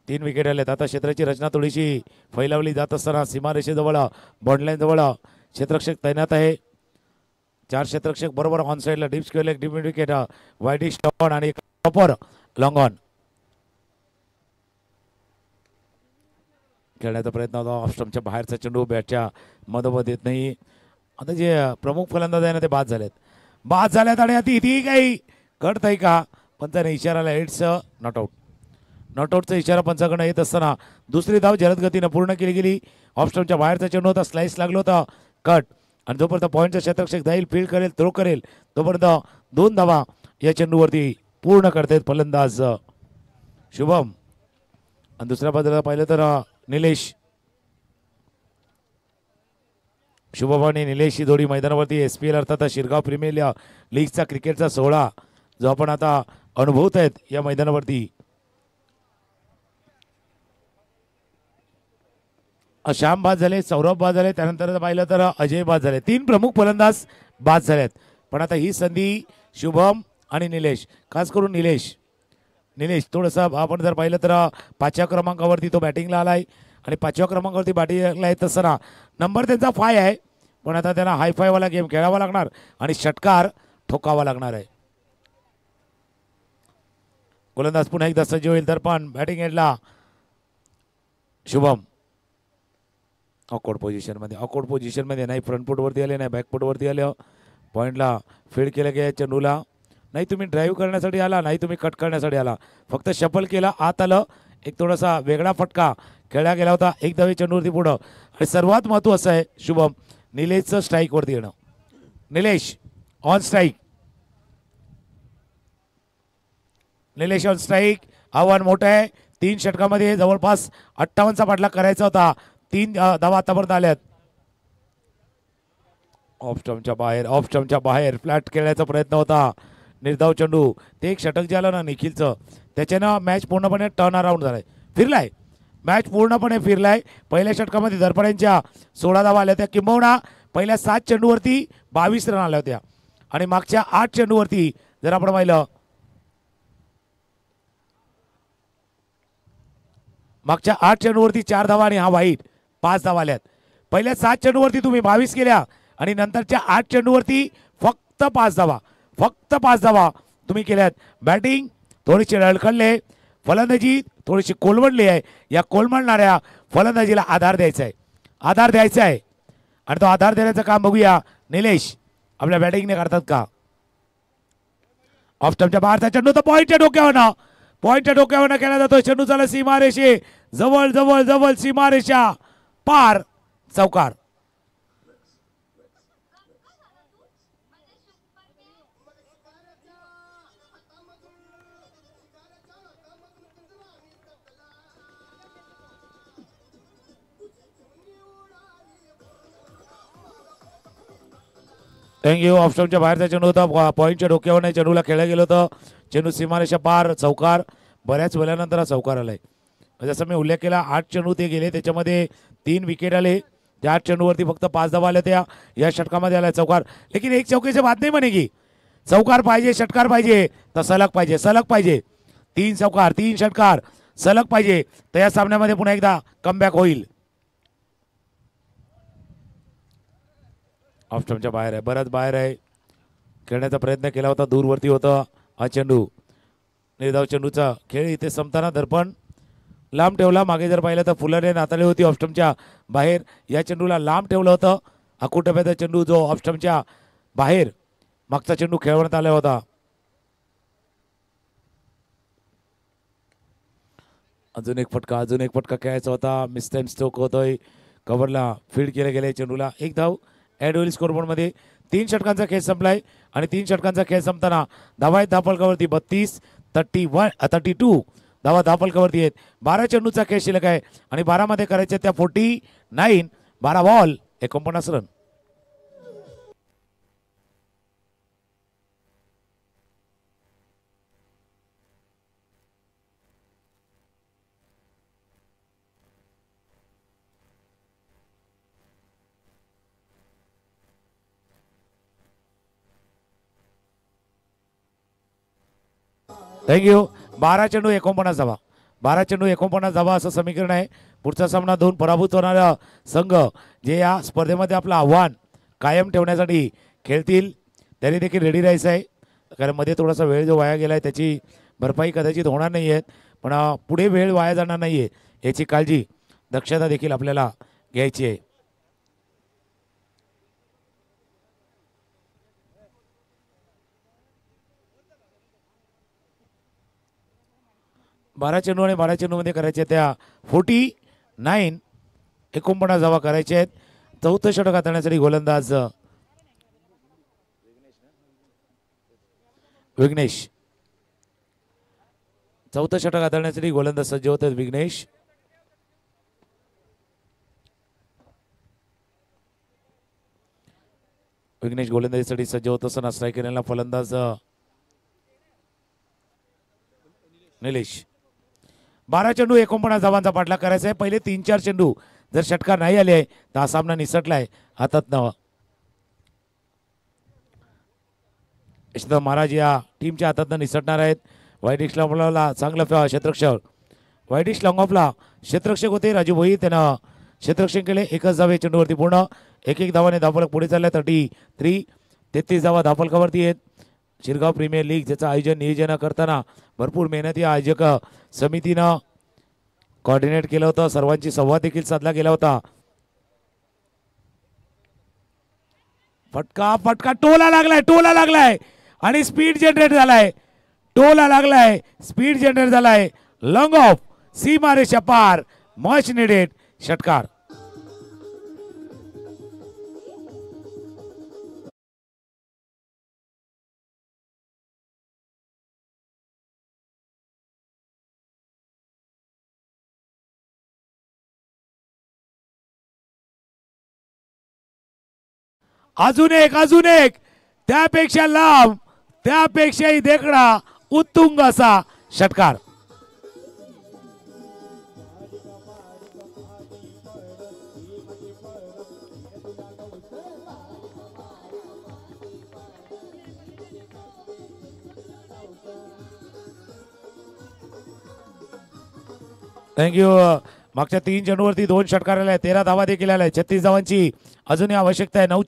3 विकेट आलेत. आता क्षेत्राची रचना थोडीशी फैलावली जात असताना सीमारेषेजवळ बॉन्डलाईन जवळ क्षेत्ररक्षक तैनात आहे. 4 क्षेत्ररक्षक बरोबर ऑन साइडला deep square leg deep wicket widish टॉन आणि प्रॉपर लॉंग ऑन खेळण्याचा प्रयत्न होता. ऑफ स्टंपच्या बाहेरचा चेंडू बॅटच्या मधोमध येत नाही. आता जे प्रमुख फलंदाज आहे ना ते बाद झालेत आणि आता इथेही काही घडत आहे का पंचाने इशाराला इट्स नॉट आउट. नॉट आउटचा इशारा पंचाकडनं येत असताना दुसरी धाव जलद गतीनं पूर्ण केली गेली. ऑफस्टमच्या बाहेरचा चेंडू होता, स्लाइस लागलो होता, कट. आणि जोपर्यंत पॉईंटचा क्षेत्ररक्षक जाईल, फील्ड करेल, थ्रो करेल, तोपर्यंत 2 धावा या चेंडूवरती पूर्ण करतात फलंदाज शुभम. आणि दुसऱ्या बाजूला पाहिलं तर निलेश, शुभम आणि निलेश ही जोडी मैदानावरती SPL अर्थात शिरगाव प्रीमियर लीगचा क्रिकेटचा सोहळा जो आपण आता अनुभवत आहेत या मैदानावरती. श्याम बाद झाले, सौरभ बाद झाले, त्यानंतर पाहिलं तर अजय बाद झाले. 3 प्रमुख फलंदाज बाद झालेत. पण आता ही संधी शुभम आणि निलेश, खास करून निलेश थोडंसं आपण जर पाहिलं तर 5व्या क्रमांकावरती तो बॅटिंगला आलाय. आणि 5व्या क्रमांकावरती बॅटिंगला येत असताना नंबर त्यांचा 5 आहे. पण आता त्यांना हायफायवाला गेम खेळावा लागणार आणि षटकार ठोकावा लागणार आहे. गोलंदाज पुन्हा एकदा सज्ज होईल तर पण बॅटिंग एंडला शुभम ऑकवर्ड पोझिशनमध्ये नाही फ्रंट फुटवरती आले, नाही बॅक फुटवरती आले. पॉईंटला फील्ड केलं गेलं चेंडूला. नाही तुम्ही ड्राईव्ह करण्यासाठी आला, नाही तुम्ही कट करण्यासाठी आला, फक्त शफल केला, आत आलं. एक थोडासा वेगळा फटका खेळला गेला होता. एक धावे चेंडूवरती पुढं. आणि सर्वात महत्त्वाचं आहे शुभम, निलेशचं स्ट्राईकवरती येणं. Nilesh on strike, Nilesh on strike. आव्हान मोठं आहे. 3 षटकामध्ये जवळपास 58चा पाठलाग करायचा होता. 3 धावा आतापर्यंत आल्यात. ऑफ स्टंपच्या बाहेर फ्लॅट खेळण्याचा प्रयत्न होता. निर्धाव चेंडू, ते एक षटक जे आलं ना निखिलचं, त्याच्यानं मॅच पूर्णपणे टर्न अराउंड झालाय, फिरलाय. मॅच पूर्णपणे फिरलाय. पहिल्या षटकामध्ये धरपड्यांच्या 16 धावा आल्या होत्या. किंबहुना पहिल्या 7 चेंडूवरती 22 रन आल्या होत्या. आणि मागच्या 8 चेंडूवरती जर आपण पाहिलं, मागच्या 8 चेंडूवरती 4 धावा आणि हा वाईट 5 धावा आल्यात. पहिल्या 7 चेंडूवरती तुम्ही 22 केल्या आणि नंतरच्या 8 चेंडूवरती फक्त 5 धावा तुम्ही केल्यात. बॅटिंग थोडीशी अडखळले, फलंदाजी थोडीशी कोलमडली आहे. या कोलमडणाऱ्या फलंदाजीला आधार द्यायचा आहे. आणि तो आधार देण्याचं काम बघूया निलेश आपल्या बॅटिंगने करतात का. ऑफ स्टंपच्या बाहेरचा चेंडू तर पॉईंटच्या डोक्यावरनं केला जातो. चेंडू झाला सीमारेषे जवळ सीमारेषा पार, चौकार. थँक्यू. ऑफ स्टंपच्या बाहेरचा चेंडू होता, पॉईंटच्या डोक्यावर चेंडूला खेळलं गेलं होतं. चेंडू सीमारेषा पार, चौकार. बऱ्याच वेळानंतर हा चौकार आलाय. जसं मी उल्लेख केला, 8 चेंडू ते गेले, त्याच्यामध्ये 3 विकेट आले. त्या 8 चेंडूवरती फक्त 5 धावा आल्या त्या. या षटकामध्ये आलाय चौकार. लेकिन एक चौके से बात नहीं बनेगी. चौकार पाहिजे, षटकार पाहिजे, तर सलग पाहिजे. 3 चौकार 3 षटकार सलग पाहिजे, तर या सामन्यामध्ये पुन्हा एकदा कमबॅक होईल. ऑफ स्टंपच्या बाहेर आहे, बराच बाहेर आहे. खेळण्याचा प्रयत्न केला होता, दूरवरती होता हा चेंडू. निर्धाव चेंडूचा खेळ इथे संपताना दर्पण लांब ठेवला. मागे जर पाहिलं तर फुलरने नाताळली होती ऑफ स्टंपच्या बाहेर. या चेंडूला लांब ठेवलं होतं. अकुटप्याचा चेंडू जो ऑफ स्टंपच्या बाहेर मागचा चेंडू खेळवण्यात आला होता. अजून एक फटका खेळायचा होता. मिसटाइम स्ट्रोक होतोय. कव्हरला फील्ड केले गेले चेंडूला. 1 धाव ॲड होईल स्कोरबोर्डमध्ये. 3 षटकांचा खेळ संपलाय आणि 3 षटकांचा खेळ संपताना धावा आहेत धावफलकावरती 32 धावा धावफलकावरती आहेत. 12 चेंडूचा खेळ शिल्लक आहे आणि 12 मध्ये करायचे त्या 49. 12 बॉल 49 रन. थँक्यू. 12 चेंडू 49 धावा. 12 चेंडू 49 धावा असं समीकरण आहे. पुढचा सामना 2 पराभूत होणारा संघ जे या स्पर्धेमध्ये आपलं आव्हान कायम ठेवण्यासाठी खेळतील त्यांनी देखील रेडी राहायचं आहे. कारण मध्ये थोडासा वेळ जो वाया गेला आहे त्याची भरपाई कदाचित होणार नाही आहे, पण पुढे वेळ वाया जाणार नाही आहे याची काळजी दक्षता देखील आपल्याला घ्यायची आहे. 12 चेंडू आणि 12 चेंडूमध्ये करायचे त्या 49 49 धावा करायचे आहेत. चौथं षटक हाताळण्यासाठी गोलंदाज विघ्नेश. चौथं षटक हाताळण्यासाठी गोलंदाज सज्ज होतात विघ्नेश. विघ्नेश गोलंदाजीसाठी सज्ज होत असताना स्ट्राईक केलेला फलंदाज निलेश. 12 चेंडू 49 धावांचा पाठलाग करायचा आहे. पहिले 3-4 चेंडू जर षटकार नाही आले तर हा सामना निसटलाय हातात नवा. यशवंत महाराज या टीमच्या हातात निसटणार आहेत. वाईटिश लॉंगऑफला चांगलं क्षेत्ररक्षक वाईटिश लॉंगऑफला क्षेत्ररक्षक होते राजू भोई. त्यानं क्षेत्ररक्षण केले. एकच धावे चेंडूवरती पूर्ण. एक धावाने धावफलक पुढे चाललाय. 33 धावा धावफलकावरती आहेत. शिरगाव प्रीमियर लीग ज्याचं आयोजन नियोजन करताना भरपूर मेहनत या आयोजक समितीनं कोऑर्डिनेट केलं होतं. सर्वांची संवाद देखील साधला गेला होता. फटका टोला लागलाय आणि स्पीड जनरेट झालाय. टोला लागलाय, स्पीड जनरेट झालाय. लॉंग ऑफ सीमारेषा पार. मच निडेड षटकार. अजून एक त्यापेक्षा लांब, त्यापेक्षाही देखणा उत्तुंग असा षटकार. थँक्यू. मागच्या 3 चेंडूवरती 2 षटकार आले. 13 धावा देखील आल्या. 36 धावांची अजूनही आवश्यकता आहे. 9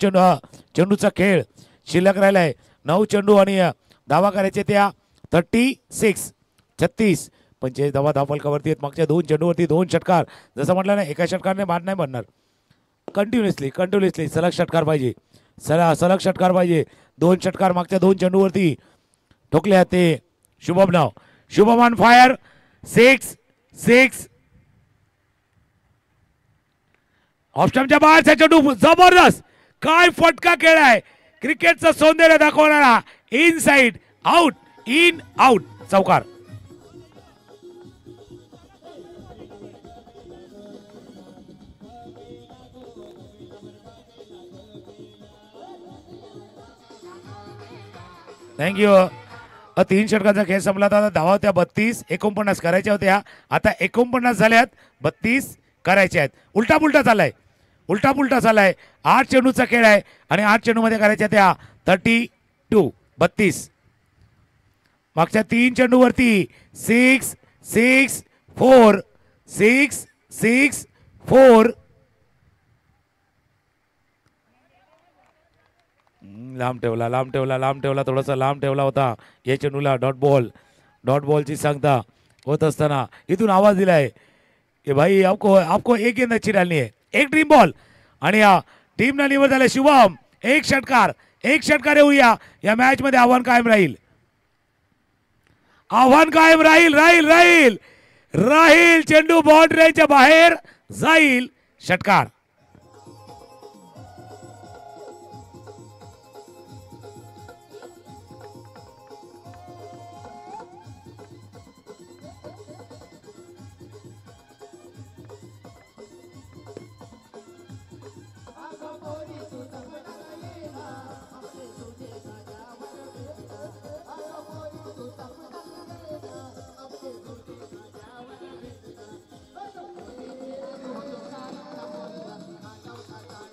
चेंडूचा खेळ शिल्लक राहिलाय. 9 चेंडू आणि धावा करायचे त्या 36. 45 धावा धावफलकावरती आहेत. मागच्या 2 चेंडूवरती 2 षटकार. जसं म्हटलं ना, एका षटकारने बाद नाही बनणार. कंटिन्युअसली सलग षटकार पाहिजे. सलग षटकार पाहिजे. 2 षटकार मागच्या 2 चेंडूवरती ठोकले ते शुभम ऑन फायर. 6 ऑप्शनच्या बाहेरचा चेंडू जबरदस्त. काय फटका खेळाय. क्रिकेटचं सौंदर्य दाखवणारा. इनसाइड आउट, इन आउट, चौकार. थँक्यू. 3 षटकांचा खेळ संपला. आता धावा होत्या 32. 49 करायच्या होत्या. आता 49 झाल्यात. 32 करायच्या आहेत. उलटा पुलटा चाललाय. 8 चेंडूचा खेळ आहे आणि 8 चेंडूमध्ये करायच्या त्या 32. मागच्या 3 चेंडूवरती 6 4 लांब ठेवला थोडासा लांब ठेवला होता. या चेंडूला डॉट बॉलची सांगता होत असताना इथून आवाज दिलाय की भाई आपको एक गेंद अच्छी डालनी है. एक ड्रीम बॉल आणि या टीमना निवड झाले. शुभम एक षटकार येऊया. या मॅच मध्ये आव्हान कायम राहील. चेंडू बाउंड्रीच्या बाहेर जाईल. षटकार.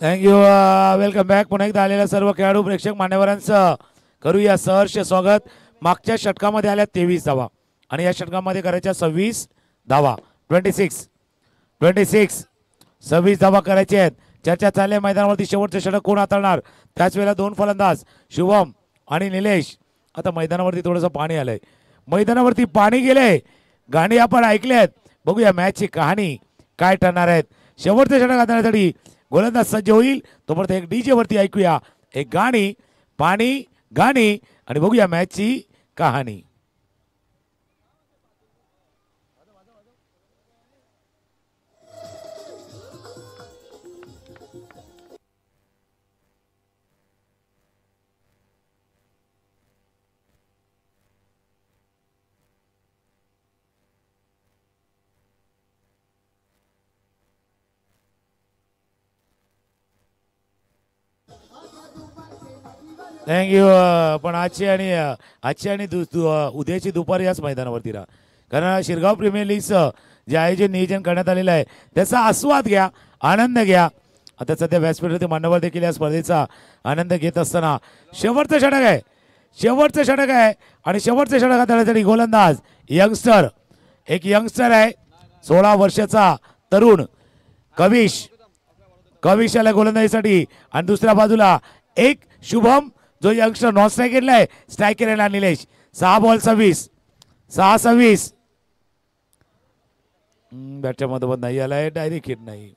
थँक्यू. Welcome back. पुन्हा एकदा आलेल्या सर्व खेळाडू प्रेक्षक मान्यवरांचं करूया सहर्ष स्वागत. मागच्या षटकामध्ये आल्या 23 धावा आणि या षटकामध्ये करायच्या 26 धावा. 26 26 धावा करायचे आहेत. चर्चा चालली मैदानावरती शेवटचे षटक कोण हाताळणार. त्याच वेळेला 2 फलंदाज शुभम आणि निलेश. आता मैदानावरती थोडंसं पाणी आलंय. मैदानावरती पाणी गेलंय. गाणी आपण ऐकल्यात. बघूया मॅचची कहाणी काय ठरणार आहेत. शेवटचे षटक हाताळण्यासाठी गोलंदाज सज्ज होईल. तोपर्यंत एक डीजे वरती ऐकूया एक गाणी, पाणी, गाणी आणि बघूया मॅचची कहाणी. थँक्यू. पण आजची आणि उद्याची दुपारी याच मैदानावरती राहा, कारण शिरगाव प्रीमियर लीगचं जे आयोजन नियोजन करण्यात आलेलं आहे त्याचा आस्वाद घ्या, आनंद घ्या. आता सध्या व्यासपीठावरती मान्यवर देखील या स्पर्धेचा आनंद घेत असताना शेवटचं षटक आहे, शेवटचं षटक आहे आणि शेवटचं षटक हाताळण्यासाठी गोलंदाज यंगस्टर, एक यंगस्टर आहे 16 वर्षाचा तरुण कविश. कविश आला गोलंदाजीसाठी आणि दुसऱ्या बाजूला एक शुभम जो यंगस्टर नॉन स्ट्रायकरला आहे, स्ट्रायकर आहे निलेश. 6 बॉल 26 बॅटच्या मधोमध नाही आलाय, डायरेक्ट हिट नाही.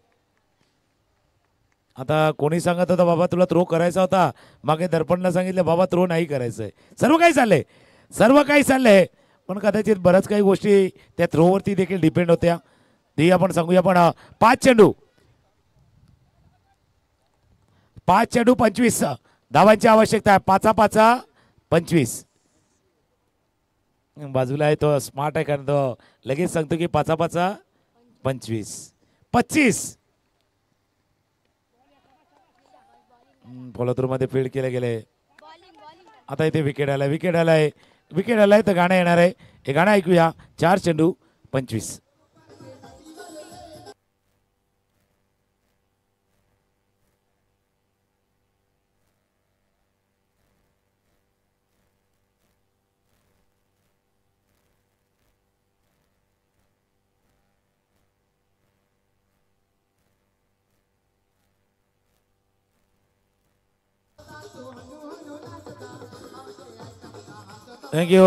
आता कोणी सांगत होता बाबा तुला थ्रो करायचा होता, मागे दर्पणला सांगितलं बाबा थ्रो नाही करायचंय. सर्व काही चाललंय पण कदाचित बऱ्याच काही गोष्टी त्या थ्रोवरती देखील डिपेंड होत्या. ती आपण सांगूया. पण 5 चेंडू 25 धावांची आवश्यकता आहे. 5 25. बाजूला आहे तो स्मार्ट आहे, कारण तो लगेच सांगतो की 5 25. फॉलो थ्रू मध्ये फील्ड केले गेले. आता इथे विकेट आलाय तर गाणं येणार आहे. हे गाणं ऐकूया. 4 चेंडू 25. थँक्यू.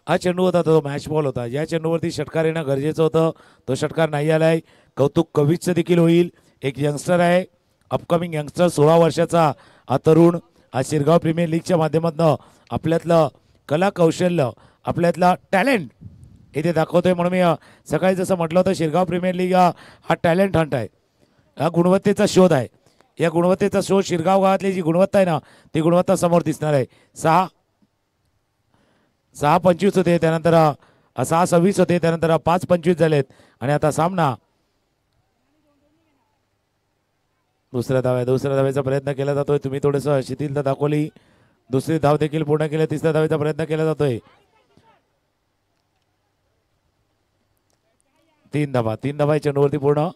हा चेंडू होता तो मॅच बॉल होता. या चेंडूवरती षटकार येणं गरजेचं होतं, तो षटकार नाही आलाय. कौतुक कविचचं देखील होईल. एक यंगस्टर आहे, अपकमिंग यंगस्टर 16 वर्षाचा हा तरुण हा शिरगाव प्रीमियर लीगच्या माध्यमातून आपल्यातलं कला कौशल्य, आपल्यातला टॅलेंट इथे दाखवतोय. म्हणून मी सकाळी जसं म्हटलं होतं, शिरगाव प्रीमियर लीग हा टॅलेंट हंट आहे, हा गुणवत्तेचा शोध आहे. या गुणवत्तेचा शोध शिरगाव गावातली जी गुणवत्ता आहे ना, ती गुणवत्ता समोर दिसणार आहे. 6 25 होते, त्यानंतर 6 26 होते, त्यानंतर 5 25 झालेत आणि आता सामना दुसऱ्या धावेचा प्रयत्न केला जातोय. तुम्ही थोडंसं शिथिलता दाखवली. दुसरी धाव देखील पूर्ण केली. तिसऱ्या धावेचा प्रयत्न केला जातोय. 3 धावा चेंडूवरती पूर्ण.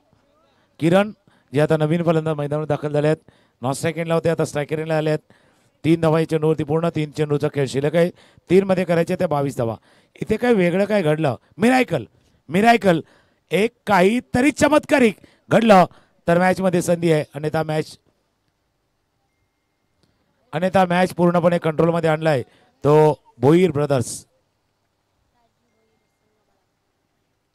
किरण जे आता नवीन फलंदाज मैदानावर दाखल झाले आहेत, नॉन स्ट्रायकिंगला होते, आता स्ट्रायकरिंगला आले आहेत. 3 धावा चेंडूवरती पूर्ण. 3 चेंडूचा खेळ शिल्लक आहे. 3 मध्ये करायचे त्या 22 धावा. इथे काय वेगळं काय घडलं, मिरायकल एक काहीतरी चमत्कारिक घडलं तर मॅच मध्ये संधी आहे. अन्यथा मॅच पूर्णपणे कंट्रोल मध्ये आणलाय तो भोईर ब्रदर्स.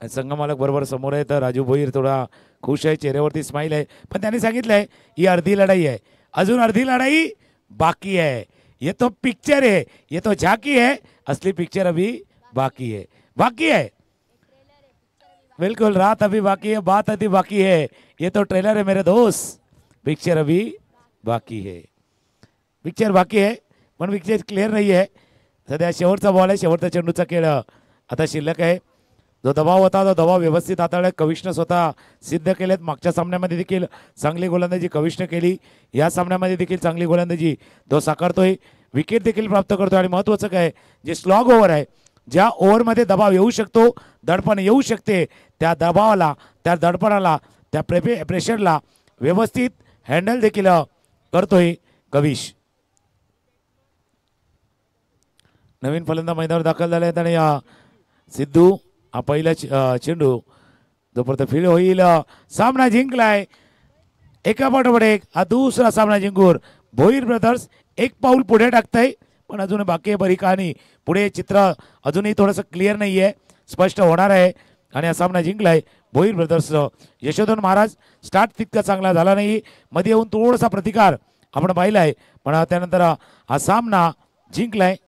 संघमालक बरोबर समोर आहे तर राजू भोईर थोडा खुश आहे, चेहऱ्यावरती स्माइल आहे. पण त्यांनी सांगितलंय ही अर्धी लढाई आहे, अजून अर्धी लढाई बाकी है. ये तो पिक्चर है, ये तो झांकी है, असली पिक्चर अभी बाकी है. बिल्कुल, रात अभी बाकी है, बात अभी बाकी है. ये तो ट्रेलर है मेरे दोस्त, पिक्चर अभी बाकी है. पिक्चर बाकी आहे पण पिक्चर क्लिअर नाही आहे. सध्या शेवटचा बॉल आहे, शेवटचा चेंडूचा खेळ आता शिल्लक आहे. जो दबाव होता तो दबाव व्यवस्थित हाताळला कविशनं स्वतः सिद्ध केलेत. मागच्या सामन्यामध्ये देखील चांगली गोलंदाजी कविशनं केली, या सामन्यामध्ये देखील चांगली गोलंदाजी तो साकारतोय. विकेट देखील प्राप्त करतोय. आणि महत्त्वाचं काय, जे स्लॉग ओव्हर आहे, ज्या ओव्हरमध्ये दबाव येऊ शकतो, दडपण येऊ शकते, त्या दबावाला, त्या दडपणाला, त्या प्रेशरला व्यवस्थित हँडल देखील करतोय कविश. नवीन फलंदाज मैदानावर दाखल झाले आहेत आणि सिद्धू हा पहिला चेंडू जोपर्यंत फील्ड होईल, सामना जिंकलाय एका पाठोपाठ एक. हा दुसरा सामना जिंकून भोईर ब्रदर्स एक पाऊल पुढे टाकतंय. पण अजून बाकी आहे बरी कहाणी. पुढे चित्र अजूनही थोडंसं क्लिअर नाही आहे, स्पष्ट होणार आहे. आणि हा सामना जिंकलाय भोईर ब्रदर्स. यशोधन महाराज स्टार्ट तितका चांगला झाला नाही, मध्ये येऊन थोडासा प्रतिकार आपण पाहिलाय, पण त्यानंतर हा सामना जिंकलाय